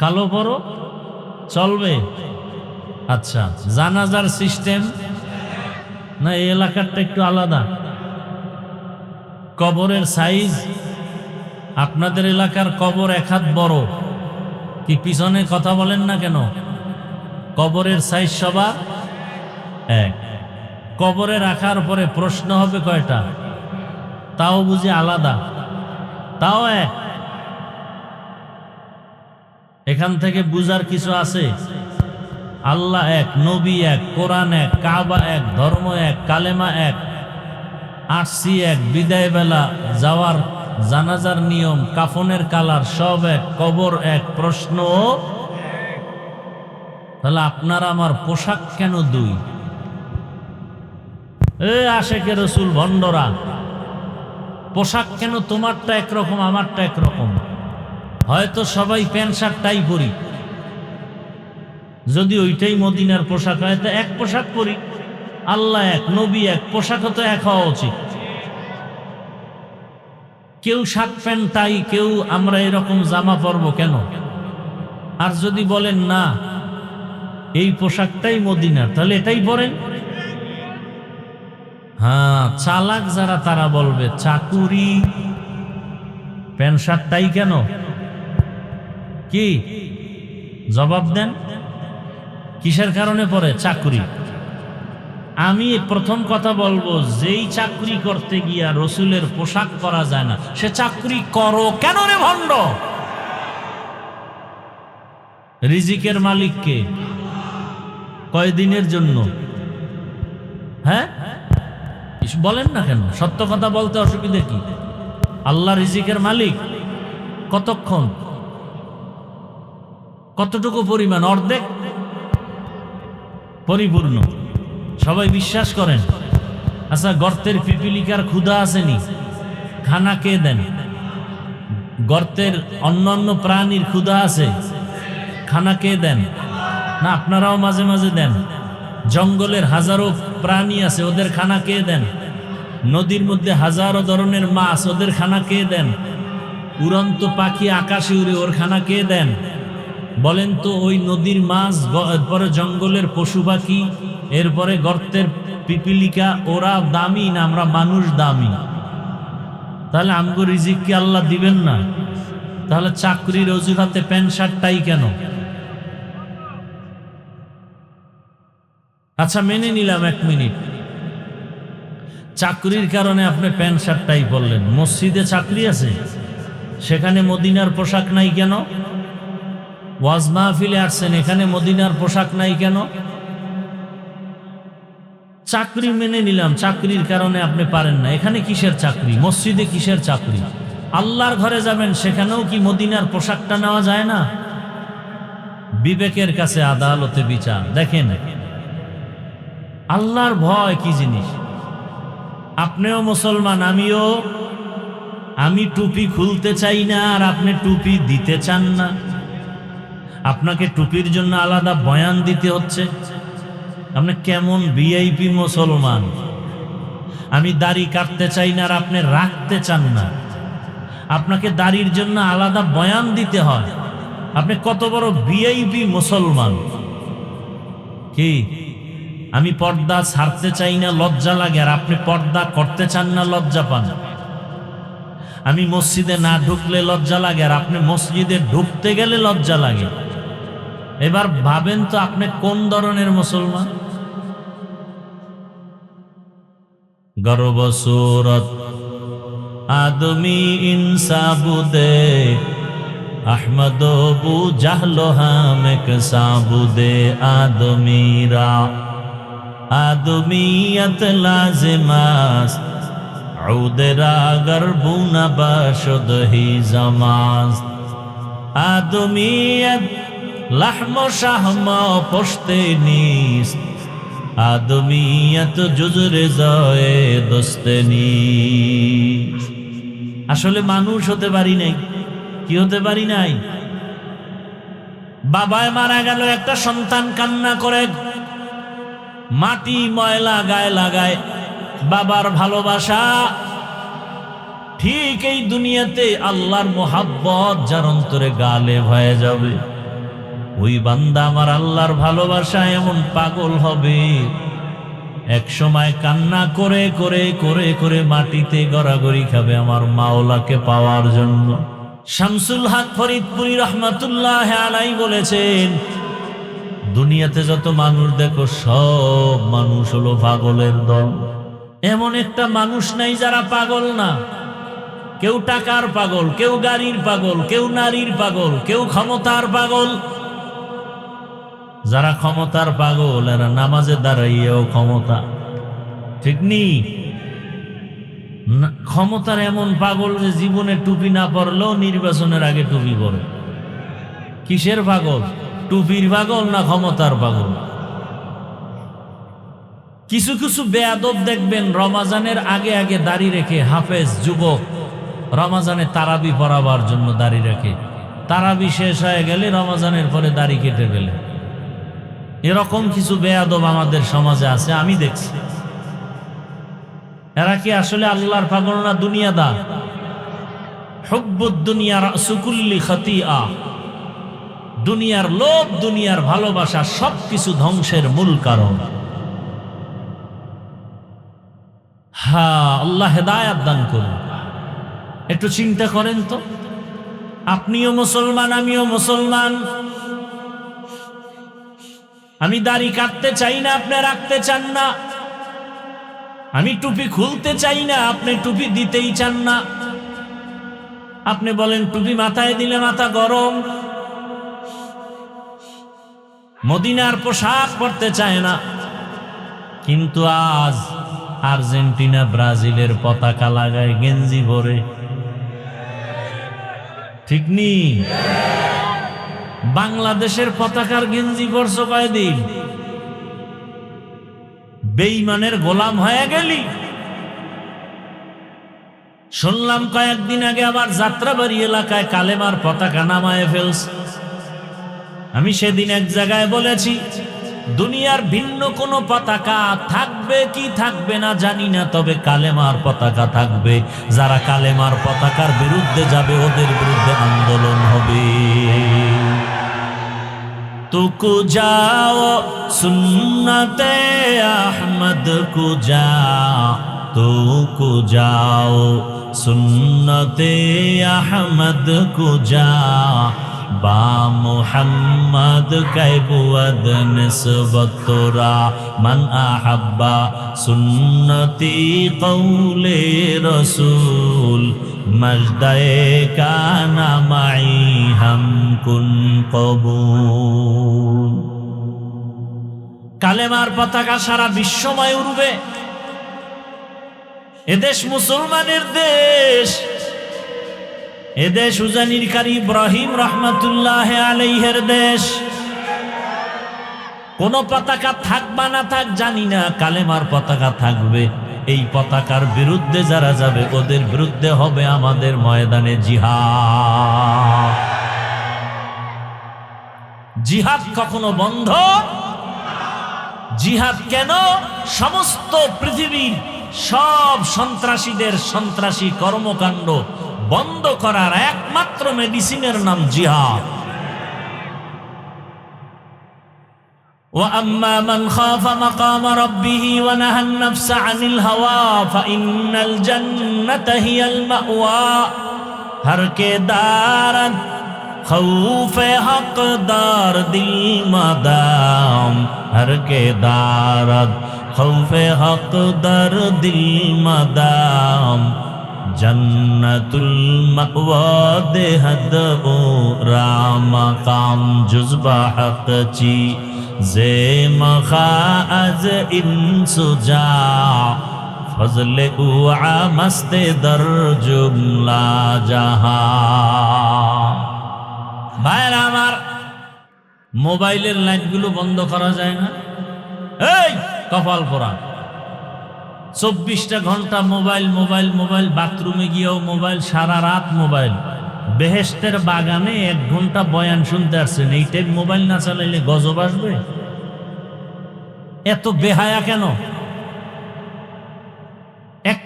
কালো পরো, চলবে? আচ্ছা, জানাজার সিস্টেম না এই এলাকারটা একটু আলাদা? কবরের সাইজ, আপনাদের এলাকার কবর এক হাত বড়, কি পিছনে কথা বলেন না কেন? কবরের সাইজ সবার এক। কবরে রাখার পরে প্রশ্ন হবে কয়টা? তাও বুঝি আলাদা, তাও এক। এখান থেকে বুঝার কিছু আছে? আল্লাহ এক, নবী এক, কোরআন এক, কাবা এক, ধর্ম এক, কালেমা এক, আসছি এক, বিদায় বেলা যাওয়ার জানাজার নিয়ম, কাফনের কালার সব এক, কবর এক, প্রশ্ন। তাহলে আপনার আমার পোশাক কেন দুই? আশেকে রসুল ভণ্ডরা, পোশাক কেন তোমারটা একরকম আমারটা একরকম? হয়তো সবাই প্যান্ট শার্ট টাই পরি, যদি ওইটাই মদিনার পোশাক হয় তো এক পোশাক পরি। আল্লাহ এক, নবী এক, পোশাকও তো এক হওয়া উচিত। কেউ শার্ট প্যান্ট টাই, কেউ আমরা এরকম জামা পরবো কেন? আর যদি বলেন না এই পোশাকটাই মদিনার, তাহলে এটাই পরেন। হ্যাঁ, চালাক যারা তারা বলবে চাকুরি প্যান্ট শার্টটাই কেন? কি জবাব দেন? কিসের কারণে পরে? চাকুরি। আমি প্রথম কথা বলবো, যেই চাকরি করতে গিয়া রসুলের পোশাক করা যায় না, সে চাকরি করো কেন রে ভণ্ড? রিজিকের মালিককে কয়দিনের জন্য? হ্যাঁ বলেন না কেন? সত্য কথা বলতে অসুবিধা কি? আল্লাহ রিজিকের মালিক। কতক্ষণ? কতটুকু পরিমাণ? অর্ধেক? পরিপূর্ণ? সবাই বিশ্বাস করেন? আচ্ছা, গর্তের পিপিলিকার ক্ষুধা আসেনি, খানা কে দেন? গর্তের অন্যান্য প্রাণীর ক্ষুধা আছে, খানা কে দেন? না আপনারাও মাঝে মাঝে দেন? জঙ্গলের হাজারো প্রাণী আছে, ওদের খানা কে দেন? নদীর মধ্যে হাজারো ধরনের মাছ, ওদের খানা কে দেন? উড়ন্ত পাখি আকাশে উড়ে, ওর খানা কে দেন? বলেন তো, ওই নদীর মাছ, এরপরে জঙ্গলের পশু পাখি, এরপরে গর্তের পিপিলিকা, ওরা দামি না আমরা মানুষ দামি? তাহলে আমগো রিজিক কি আল্লাহ দিবেন না? তাহলে চাকরির অজুহাতে প্যান্ট শার্টটাই কেন? আচ্ছা মেনে নিলাম, 1 মিনিট, চাকরির কারণে আপনি প্যান্ট শার্টটাই পরলেন। মসজিদে চাকরি আছে, সেখানে মদিনার পোশাক নাই কেন? ওয়াজ মাহফিলে আসছেন, এখানে মদিনার পোশাক নাই কেন? চাকরি মেনে নিলাম, চাকরির কারণে আপনি পারেন না, এখানে কিসের চাকরি? মসজিদে কিসের চাকরি? আল্লাহর ঘরে যাবেন, সেখানেও কি মদিনার পোশাকটা নেওয়া যায় না? বিবেকের কাছে আদালতে বিচার। দেখেন আল্লাহর ভয় কি জিনিস। আপনিও মুসলমান, আমিও। আমি টুপি খুলতে চাই না, আর আপনি টুপি দিতে চান না। আপনাকে টুপির জন্য আলাদা বয়ান দিতে হচ্ছে। আপনি কেমন ভিআইপি মুসলমান? আমি দাড়ি কাটতে চাই না, আর আপনি রাখতে চান না। আপনাকে দাড়ির জন্য আলাদা বয়ান দিতে হয়। আপনি কত বড় ভিআইপি মুসলমান! কি আমি পর্দা ছাড়তে চাই না, লজ্জা লাগে, আর আপনি পর্দা করতে চান না, লজ্জা পান? আমি মসজিদে না ঢুকলে লজ্জা লাগে, আর আপনি মসজিদে ঢুকতে গেলে লজ্জা লাগে। এবার ভাবেন তো আপনি কোন ধরনের মুসলমান? গর্ব সুরত আদমি ইনসাবুদে আহমদ বু জাহলো হামেক সাবুদে আদমিরা আদমিয়ত লাজিমাস উদরা গরবুনা বাশদ হি জামাজ আদমিয়ত লাহম শাহম পশতে নিস আদমিয়ত জুজরে জয়ে দোস্তে নিস। আসলে মানুষ হতে পারি নাই। কি হতে পারি নাই? বাবায় মারা গেল, একটা সন্তান কান্না করে, মাটি ময়লা গায়ে লাগায়। বাবার ভালোবাসা ঠিক এই দুনিয়াতে আল্লাহর মোহাব্বত যার অন্তরে গালেব হয়ে যাবে, ওই বান্দা আমার আল্লাহর ভালোবাসায় এমন পাগল হবে, এক সময় কান্না করে করে করে করে মাটিতে গড়াগড়ি খাবে আমার মাওলাকে পাওয়ার জন্য। শামসুল হক ফরিদপুরি রহমাতুল্লাহ আলাইহি বলেছেন, দুনিয়াতে যত মানুষ দেখো সব মানুষ হলো পাগলের দল। এমন একটা মানুষ নাই যারা পাগল না। কেউ টাকার পাগল, কেউ গাড়ির পাগল, কেউ নারীর পাগল, কেউ ক্ষমতার পাগল। যারা ক্ষমতার পাগল এরা নামাজে দাঁড়াইয়াও ক্ষমতা, ঠিক নেই? ক্ষমতার এমন পাগল যে জীবনে টুপি না পরলেও নির্বাচনের আগে টুপি পরে। কিসের পাগল? টুপির পাগল না ক্ষমতার পাগল? কিছু কিছু বেয়াদব দেখবেন রমাজানের আগে আগে দাড়ি রেখে, হাফেজ যুবক রমাজানে তারাবি পড়াবার জন্য দাড়ি রাখে, তারাবি শেষ হয়ে গেলে রমাজানের পরে দাড়ি কেটে গেলে। এরকম কিছু বেয়াদব আমাদের সমাজে আছে, আমি দেখছি। এরা কি আসলে আল্লাহর পাগল না দুনিয়াদার? হুব্বুদ দুনিয়া রাসু কুল্লি খাতিআ। দুনিয়ার লোভ, দুনিয়ার ভালোবাসা সবকিছু ধ্বংসের মূল কারণ। হ্যাঁ, আল্লাহ হেদায়েত দান করুন। একটু চিন্তা করেন তো, আপনিও মুসলমান, আমিও মুসলমান। আমি দাড়ি কাটতে চাই না, আপনি রাখতে চান না। আমি টুপি খুলতে চাই না, আপনি টুপি দিতেই চান না। আপনি বলেন টুপি মাথায় দিলে মাথা গরম। মদিনার পোশাক পরতে চায় না, কিন্তু আজ আর্জেন্টিনা ব্রাজিলের পতাকা লাগায় গেঞ্জি পরে, ঠিক নি? বাংলাদেশের পতাকার গেঞ্জি পরছো কয়দিন? বেঈমানের গোলাম হয়ে গেলি। শুনলাম কয়েকদিন আগে আবার যাত্রাবাড়ি এলাকায় কালেমার পতাকা নামায় ফেলছে। আমি সেদিন এক জায়গায় বলেছি, দুনিয়ার ভিন্ন কোনো পতাকা থাকবে কি থাকবে না জানি না, তবে কালেমার পতাকা থাকবে। যারা কালেমার পতাকার বিরুদ্ধে যাবে ওদের বিরুদ্ধে আন্দোলন হবে। তুকু যাও সুন্নতে আহমদ কু যা, তুকু যাও সুন্নতে আহমদ কু যা, বা মুহাম্মদ কাইবুয়াদ নিসবত তোরা, মান আহাব্বা সুন্নতি কৌলে রসুল, মজদায়ে কানা মাই হাম কুন কবুল। কালেমার পতাকা সারা বিশ্বময় উড়বে। এদেশ মুসলমানের দেশ, এদেশ উজানির কারি ইব্রাহিম রহমাতুল্লাহ আলাইহির দেশ। কোন পতাকা থাকবা না থাক জানি না, কালেমার পতাকা থাকবে। এই পতাকার বিরুদ্ধে যারা যাবে ওদের বিরুদ্ধে হবে আমাদের ময়দানে জিহাদ। জিহাদ কখনো বন্ধ? জিহাদ কেন? সমস্ত পৃথিবীর সব সন্ত্রাসীদের সন্ত্রাসী কর্মকাণ্ড বন্ধ করার একমাত্র মেডিসিনের নাম জিহাদ। وَأَمَّا مَنْ خَافَ مَقَامَ رَبِّهِ وَنَهَى النَّفْسَ عَنِ الْهَوَى فَإِنَّ الْجَنَّةَ هِيَ الْمَأْوَى। ہر کے دارد خوف حق دار دل مدام، ہر کے دارد خوف حق دار دل مدام، জন্নতুল মাওয়া দেহদ ও রামাকাম জুজবা হক চি জে মখা আজ ইনসুজা, ফজলে উ আমস্তে দর জুমলা জাহা। ভাইরা আমার, মোবাইলের লাইটগুলো বন্ধ করা যায় না? এই কপাল পোড়া, 24টা ঘন্টা মোবাইল মোবাইল মোবাইল, বাথরুমে গিয়েও মোবাইল, সারা রাত মোবাইল। বেহেশতের বাগানে 1 ঘন্টা বয়ান শুনতে আসছেন, এই টাইম মোবাইল না চালাইলে গজব আসবে? এত বেহায়া কেন?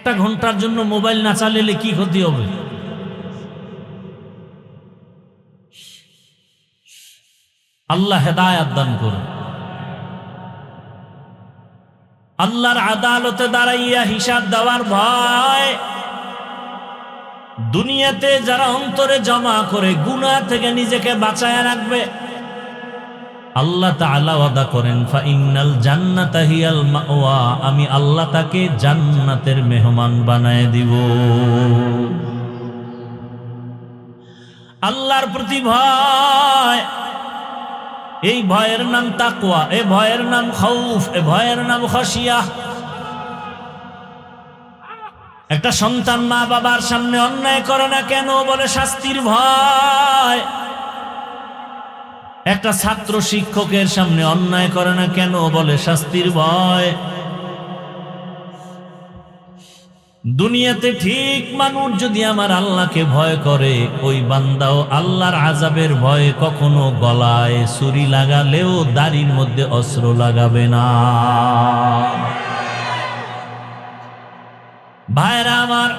একটা ঘন্টার জন্য মোবাইল না চালালে কি ক্ষতি হবে? আল্লাহ হেদায়েত দান করুন। আল্লাহর আদালতে দাঁড়াইয়া হিসাব দেওয়ার ভয় দুনিয়াতে যারা অন্তরে জমা করে গুনাহ থেকে নিজেকে বাঁচায় রাখবে, আল্লাহ তাআলা ওয়াদা করেন ফাইনাল জান্নাতা হিয়াল মাওয়া, আমি আল্লাহ তাকে জান্নাতের মেহমান বানায় দিব। আল্লাহর প্রতি ভয়, এই ভয়ের নাম তাকওয়া, এই ভয়ের নাম খাউফ, এই ভয়ের নাম খাশিয়া। একটা সন্তান মা বাবার সামনে অন্যায় করে না কেন? বলে শাস্তির ভয়। একটা ছাত্র শিক্ষকের সামনে অন্যায় করে না কেন? বলে শাস্তির ভয়। দুনিয়াতে ঠিক মানুষ যদি আমার আল্লাহকে ভয় করে, ওই বান্দাও আল্লাহর আযাবের ভয়ে কখনো গলায় ছুরি লাগালেও দাড়ির মধ্যে অস্ত্র লাগাবে না। ভাইরা আমার,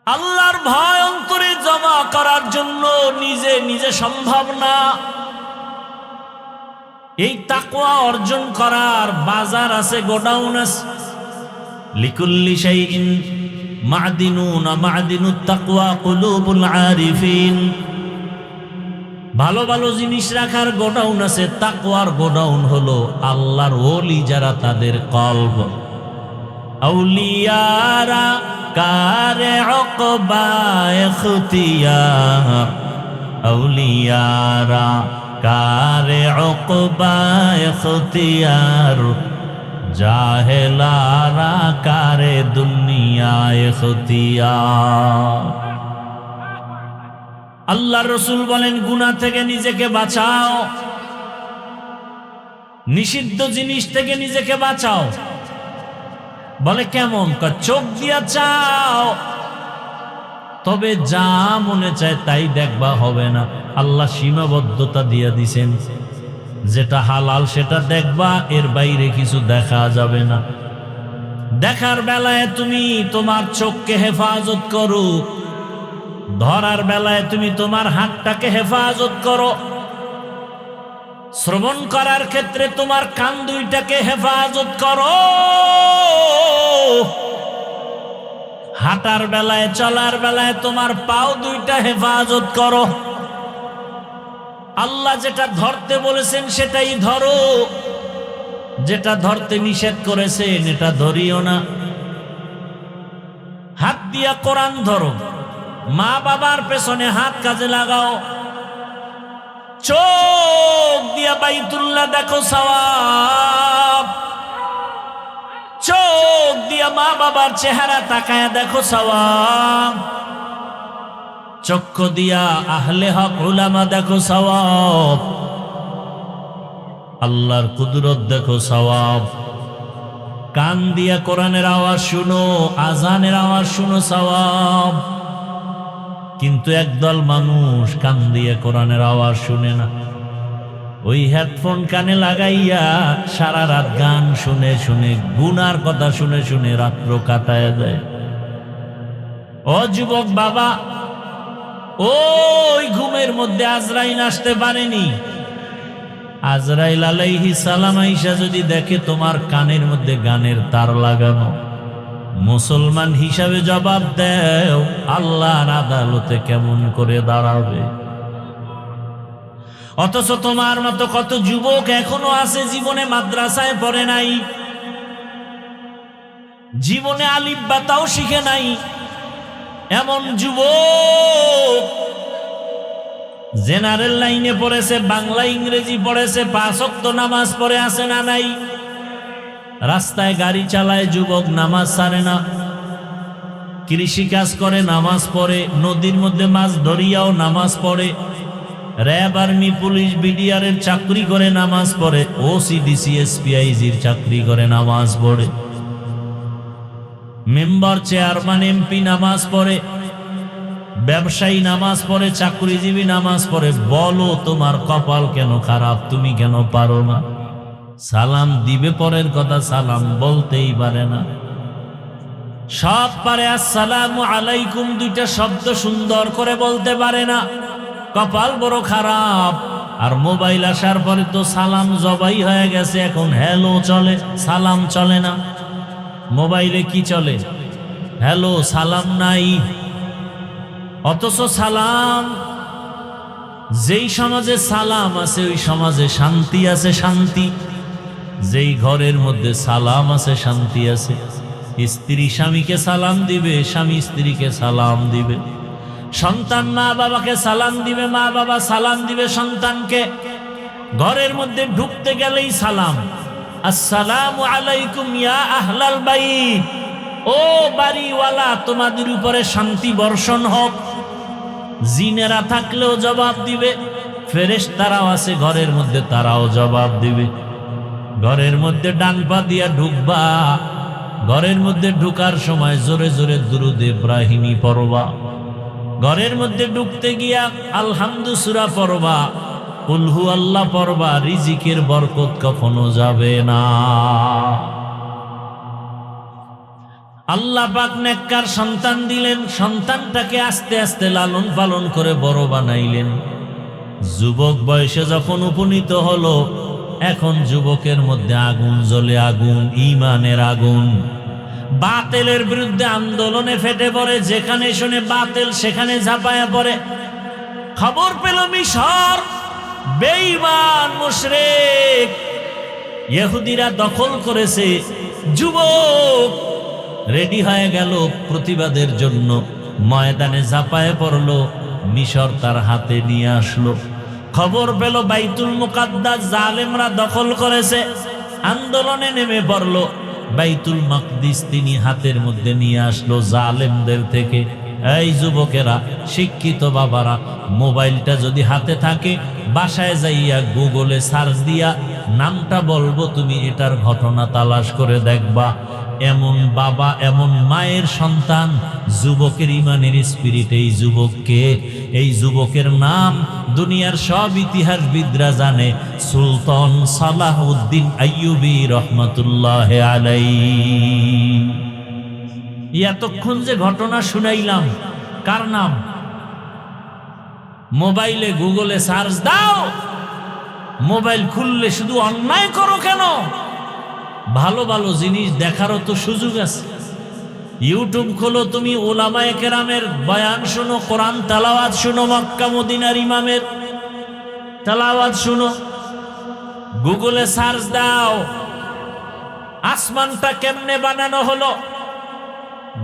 আল্লাহর ভয় অন্তরে জমা করার জন্য নিজে নিজে সম্ভব না। এই তাকওয়া অর্জন করার বাজার আছে, গোডাউন আছে। লিকুল্লি শাইইন মা'দিনুন, মা'দিনুত তাকওয়া কুলুবুল আরিফিন। ভালো ভালো জিনিস রাখার গোডাউন আছে, তাকওয়ার গোডাউন হলো আল্লাহর ওলি যারা, তাদের কলব। আউলিয়ারা কারে উকবা ইখতিয়ার, আউলিয়ারা কারে উকবা ইখতিয়ার, জাহেলারা কারে দুনিয়া ইখতিয়ার। আল্লাহর রাসূল বলেন গুনাহ থেকে নিজেকে বাঁচাও, নিষিদ্ধ জিনিস থেকে নিজেকে বাঁচাও। বলে কেমন? চোখ দিয়া চাও, তবে যা মনে চায় তাই দেখবা হবে না। আল্লাহ সীমাবদ্ধতা দিয়ে দিছেন, যেটা হালাল সেটা দেখবা, এর বাইরে কিছু দেখা যাবে না। দেখার বেলায় তুমি তোমার চোখকে হেফাজত করো, ধরার বেলায় তুমি তোমার হাতটাকে হেফাজত করো, শ্রবণ করার ক্ষেত্রে তোমার কান দুইটাকে হেফাজত করো, হাঁটার বেলায় চলার বেলায় তোমার পাও দুইটা হেফাজত করো। আল্লাহ যেটা ধরতে বলেছেন সেটাই ধরো, যেটা ধরতে নিষেধ করেছেন এটা ধরিও না। হাত দিয়া কোরআন ধরো, মা বাবার পেছনে হাত কাজে লাগাও, চোখ দিয়া বাইতুল্লাহ দেখো সওয়াব, চোখ দিয়া মা বাবার চেহারা তাকায়া দেখো সওয়াব, চক্ষু দিয়া আহলে হক উলামা দেখো সওয়াব, আল্লাহর কুদরত দেখো সওয়াব। কান দিয়া কোরআনের আওয়াজ শুনো, আজানের আওয়াজ শুনো সওয়াব। কিন্তু একদল মানুষ কান দিয়ে কোরআনের আওয়াজ শুনে না, ওই হেডফোন কানে লাগাইয়া সারা রাত গান শুনে শুনে, গুনার কথা শুনে শুনে রাত্র কাটায় দেয়। ও যুবক বাবা, ওই ঘুমের মধ্যে আজরাইল আসতে পারেনি। আজরাইল আলাইহিস সালাম আইসা যদি দেখে তোমার কানের মধ্যে গানের তার লাগানো, মুসলমান হিসাবে জবাব দেও, আল্লাহর আদালতে কেমন করে দাঁড়াবে? অথচ তোমার মতো কত যুবক এখনো আছে জীবনে মাদ্রাসায় পড়ে নাই, জীবনে আলিফ বা তাও শিখে নাই। এমন যুবক জেনারেল লাইনে পড়েছে, বাংলা ইংরেজি পড়েছে, 5 ওয়াক্ত নামাজ পড়ে আছে না নাই? রাস্তায় গাড়ি চালায় যুবক, নামাজ ছাড়ে না। কৃষি কাজ করে, নামাজ পড়ে। নদীর মধ্যে মাছ ধরিয়াও নামাজ পড়ে। র্যাব, আর্মি, পুলিশ, বিডিআর এর চাকরি করে, নামাজ পড়ে। ওসিডিসি, এসপিআইজির চাকরি করে, নামাজ পড়ে। মেম্বার, চেয়ারম্যান, এমপি নামাজ পড়ে। ব্যবসায়ী নামাজ পড়ে, চাকরিজীবী নামাজ পড়ে। বলো তোমার কপাল কেন খারাপ? তুমি কেন পারো না? সালাম দিবে পরের কথা, সালাম বলতেই পারে না। সব পারে, আসসালামু আলাইকুম দুইটা শব্দ সুন্দর করে বলতে পারে না, কপাল বড় খারাপ। আর মোবাইল আসার পরে তো সালাম জবাই হয়ে গেছে, এখন হ্যালো চলে, সালাম চলে না। মোবাইলে কি চলে? হ্যালো, সালাম নাই। অথচ সালাম, যেই সমাজে সালাম আছে ওই সমাজে শান্তি আছে, শান্তি। যেই ঘরের মধ্যে সালাম আছে শান্তি আছে। স্ত্রী স্বামীকে সালাম দিবে, স্বামী স্ত্রীকে সালাম দিবে, সন্তান মা বাবাকে সালাম দিবে, মা বাবা সালাম দিবে সন্তানকে। ঘরের মধ্যে ঢুকতে গেলেই সালাম, আসসালামু আলাইকুম ইয়া আহলাল বাইত, ও বাড়িওয়ালা তোমাদের উপরে শান্তি বর্ষণ হোক। জিনেরা থাকলেও জবাব দিবে, ফেরেশতারাও আছে ঘরের মধ্যে, তারাও জবাব দিবে। ঘরের মধ্যে ডান পা দিয়া ঢুকবা, ঘরের মধ্যে ঢুকার সময় জোরে জোরে দুরূদ ইব্রাহিমী পড়বা। ঘরের মধ্যে ঢুকতে গিয়া আলহামদু সূরা পড়বা, কুল হু আল্লাহ পড়বা। রিজিকের বরকত কখনো যাবে না। আল্লাহ পাক নেককার সন্তান দিলেন, সন্তানটাকে আস্তে আস্তে লালন পালন করে বড় বানাইলেন। যুবক বয়সে যখন উপনীত হলো, এখন যুবকের মধ্যে আগুন জ্বলে, আগুন, ঈমানের আগুন। বাতিলের বিরুদ্ধে আন্দোলনে ফেটে পড়ে, যেখানে শুনে বাতিল সেখানে ঝাঁপায়া পড়ে। খবর পেল মিশর বেঈমান মুশরিক ইহুদিরা দখল করেছে। যুবক রেডি হয়ে গেল প্রতিবাদের জন্য, ময়দানে ঝাঁপায় পড়লো। মিশর তার হাতে নিয়ে আসলো। খবর পেল বাইতুল মুকাদ্দাস জালেমরা দখল করেছে, আন্দোলনে নেমে পড়লো। বাইতুল মাকদিস তিনি হাতের মধ্যে নিয়ে আসলো জালেমদের থেকে। এই যুবকেরা, শিক্ষিত বাবারা, মোবাইলটা যদি হাতে থাকে, বাসায় যাইয়া গুগলে সার্চ দিয়া নামটা বলবো, তুমি এটার ঘটনা তালাশ করে দেখবা। এমন বাবা, এমন মায়ের সন্তান, যুবকের ইমানের স্পিরিট। এই যুবককে, এই যুবকের নাম দুনিয়ার সব ইতিহাসবিদরা জানে, সুলতান সালাহউদ্দিন আইয়ুবী রহমাতুল্লাহ আলাইহি। এতক্ষণ যে ঘটনা শুনাইলাম, কার নাম? মোবাইলে গুগলে সার্চ দাও, মোবাইল খুললে শুধু অন্যায় করো কেন? ভালো ভালো জিনিস দেখারও তো সুযোগ আছে। ইউটিউব খোলো, তুমি উলামায়ে কেরামের বয়ান শুনো, কোরআন তেলাওয়াত শুনো, মক্কা মদিনার ইমামের তেলাওয়াত শুনো। গুগলে সার্চ দাও, আসমানটা কেমনে বানানো হলো,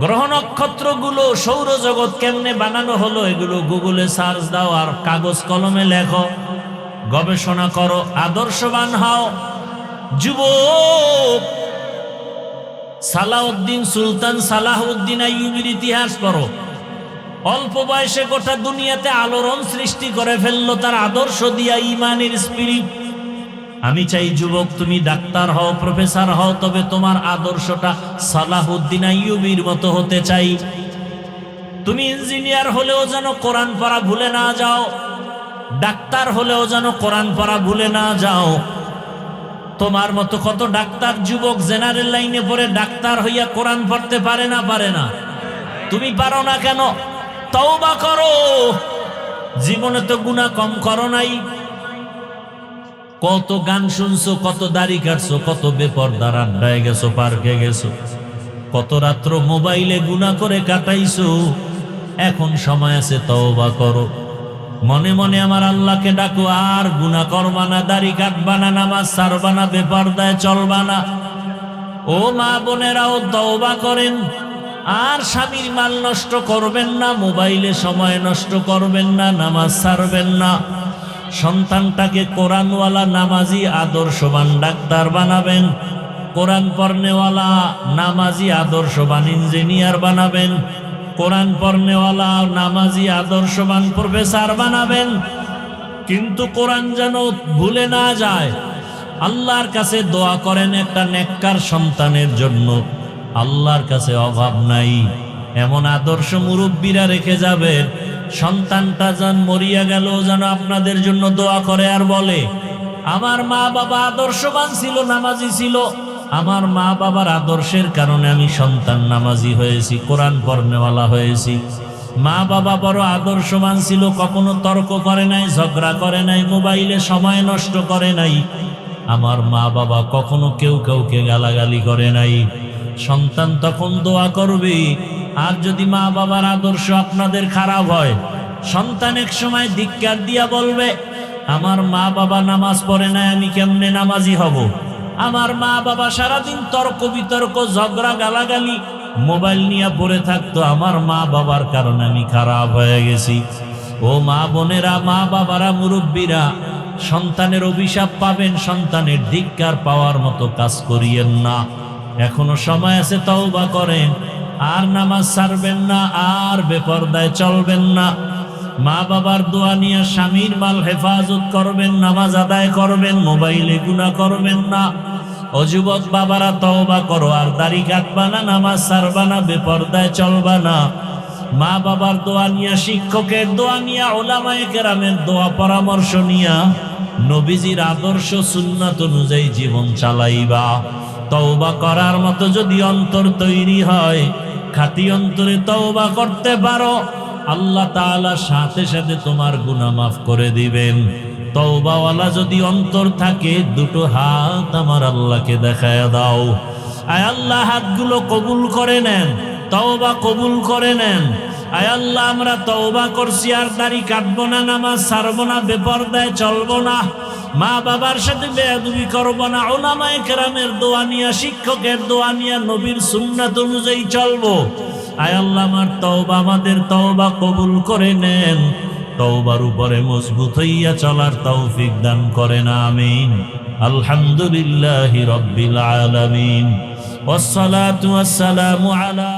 গ্রহ নক্ষত্রগুলো, সৌরজগৎ কেমনে বানানো হলো, এগুলো গুগলে সার্চ দাও। আর কাগজ কলমে লেখো, গবেষণা করো, আদর্শবান হও। যুবক, সালাউদ্দিন, সুলতান সালাহউদ্দিন আইয়ুবীর ইতিহাস পড়ো। অল্প বয়সে গোটা দুনিয়াতে আলোড়ন সৃষ্টি করে ফেললো তার আদর্শ দিয়া, ইমানের স্পিরিট। আমি চাই যুবক, তুমি ডাক্তার হও, প্রফেসর হও, তবে তোমার আদর্শটা সালাহউদ্দিন আইয়ুবীর মতো হতে চাই। তুমি ইঞ্জিনিয়ার হলেও যেন কোরআন পড়া ভুলে না যাও, ডাক্তার হলেও যেন কোরআন পড়া ভুলে না যাও। তোমার মতো কত ডাক্তার যুবক জেনারেল লাইনে পড়ে ডাক্তার হইয়া কোরআন পড়তে পারে না? পারে না। তুমি পারো না কেন? তওবা করো। জীবনে তো গুনাহ কম করো নাই। কত গান শুনছো, কত দাড়ি কাটছো, কত বেপরদার আড্ডায় গেছো, পার্কে গেছো, কত রাত্র মোবাইলে গুনাহ করে কাটাইছো। এখন সময় আছে, তওবা করো। মনে মনে আমার আল্লাহকে ডাকো, আর গুনাহ করবা না, দাড়ি কাটবা না, নামাজ ছাড়বা না, বেপরদায় চলবা না। ও মা বোনেরাও তওবা করেন। আর স্বামীর মাল নষ্ট করবেন না, মোবাইলে সময় নষ্ট করবেন না, নামাজ ছাড়বেন না। সন্তানটাকে কোরআনওয়ালা, নামাজি, আদর্শবান ডাক্তার বানাবেন। কোরআন পড়নেওয়ালা, নামাজি, আদর্শবান ইঞ্জিনিয়ার বানাবেন। কোরআন পড়নেওয়ালা, নামাজি, আদর্শবান প্রফেসর বানাবেন। কিন্তু কোরআন যেন ভুলে না যায়। আল্লাহর কাছে দোয়া করেন একটা নেককার সন্তানের জন্য। আল্লাহর কাছে অভাব নাই। এমন আদর্শ মুরব্বীরা রেখে যাবেন, সন্তানটা যেন মরিয়া গেল যেন আপনাদের জন্য দোয়া করে আর বলে, আমার মা বাবা আদর্শবান ছিল, নামাজি ছিল। আমার মা বাবার আদর্শের কারণে আমি সন্তান নামাজি হয়েছি, কোরআন পড়নেওয়ালা হয়েছি। মা বাবা বড় আদর্শবান ছিল, কখনো তর্ক করে নাই, ঝগড়া করে নাই, মোবাইলে সময় নষ্ট করে নাই। আমার মা বাবা কখনো কেউ কাউকে গালাগালি করে নাই। সন্তান তখন দোয়া করবে। আর যদি মা বাবার আদর্শ আপনাদের খারাপ হয়, সন্তান এক সময় ধিক্কার দিয়া বলবে, আমার মা বাবা নামাজ পড়ে নাই, আমি কেমনে নামাজি হব? আমার মা বাবা সারাদিন তর্ক বিতর্ক, ঝগড়া, গালাগালি, মোবাইল নিয়ে পড়ে থাকতো, আমার মা বাবার কারণে আমি খারাপ হয়ে গেছি। ও মা বোনেরা, মা বাবারা, মুরব্বীরা, সন্তানের অভিশাপ পাবেন, সন্তানের ধিক্কার পাওয়ার মতো কাজ করিয়েন না। এখনো সময় আছে, তওবা করেন। আর নামাজ ছাড়বেন না, আর বেপরদায় চলবেন না। মা বাবার দোয়া নিয়ে স্বামীর মাল হেফাজত করবেন, নামাজ আদায় করবেন, মোবাইলে গুনাহ করবেন না। ও যুবক বাবারা, তওবা করো, আর দাড়ি কাটবা না, নামাজ ছাড়বা না, বেপরদায় চলবা না। মা বাবার দোয়া নিয়া, শিক্ষকের দোয়া নিয়া, উলামায়ে কেরামের দোয়া পরামর্শ নিয়া নবীজির আদর্শ সুন্নাত অনুযায়ী জীবন চালাইবা। তওবা করার মতো যদি অন্তর তৈরি হয়, খাঁটি অন্তরে তওবা করতে পারো, আল্লাহ তাআলা সাথে সাথে তোমার গুনাহ মাফ করে দিবেন। তওবাওয়ালা যদি অন্তর থাকে, দুটো হাত আমার আল্লাহকে দেখায়া দাও। আয় আল্লাহ, হাতগুলো কবুল করে নেন, তওবা কবুল করে নেন। আয় আল্লাহ, আমরা তওবা করছি, আর দাড়ি কাটবো না, নামাজ ছাড়বো না, বেপরদায় চলবো না, মা বাবার সাথে বেয়াদবি করবো না, উলামায়ে কেরামের দোয়া নিয়া, শিক্ষকের দোয়া নিয়া, নবীর সুন্নাত অনুযায়ী চলবো। আয় আল্লাহ, আমার তওবা, আমাদের তওবা কবুল করে নেন। তওবার উপরে মজবুত হইয়া চলার তৌফিক দান করেন, আমিন। আলহামদুলিল্লাহি রাব্বিল আলামিন, ওয়াসসালাতু ওয়াসসালামু আলা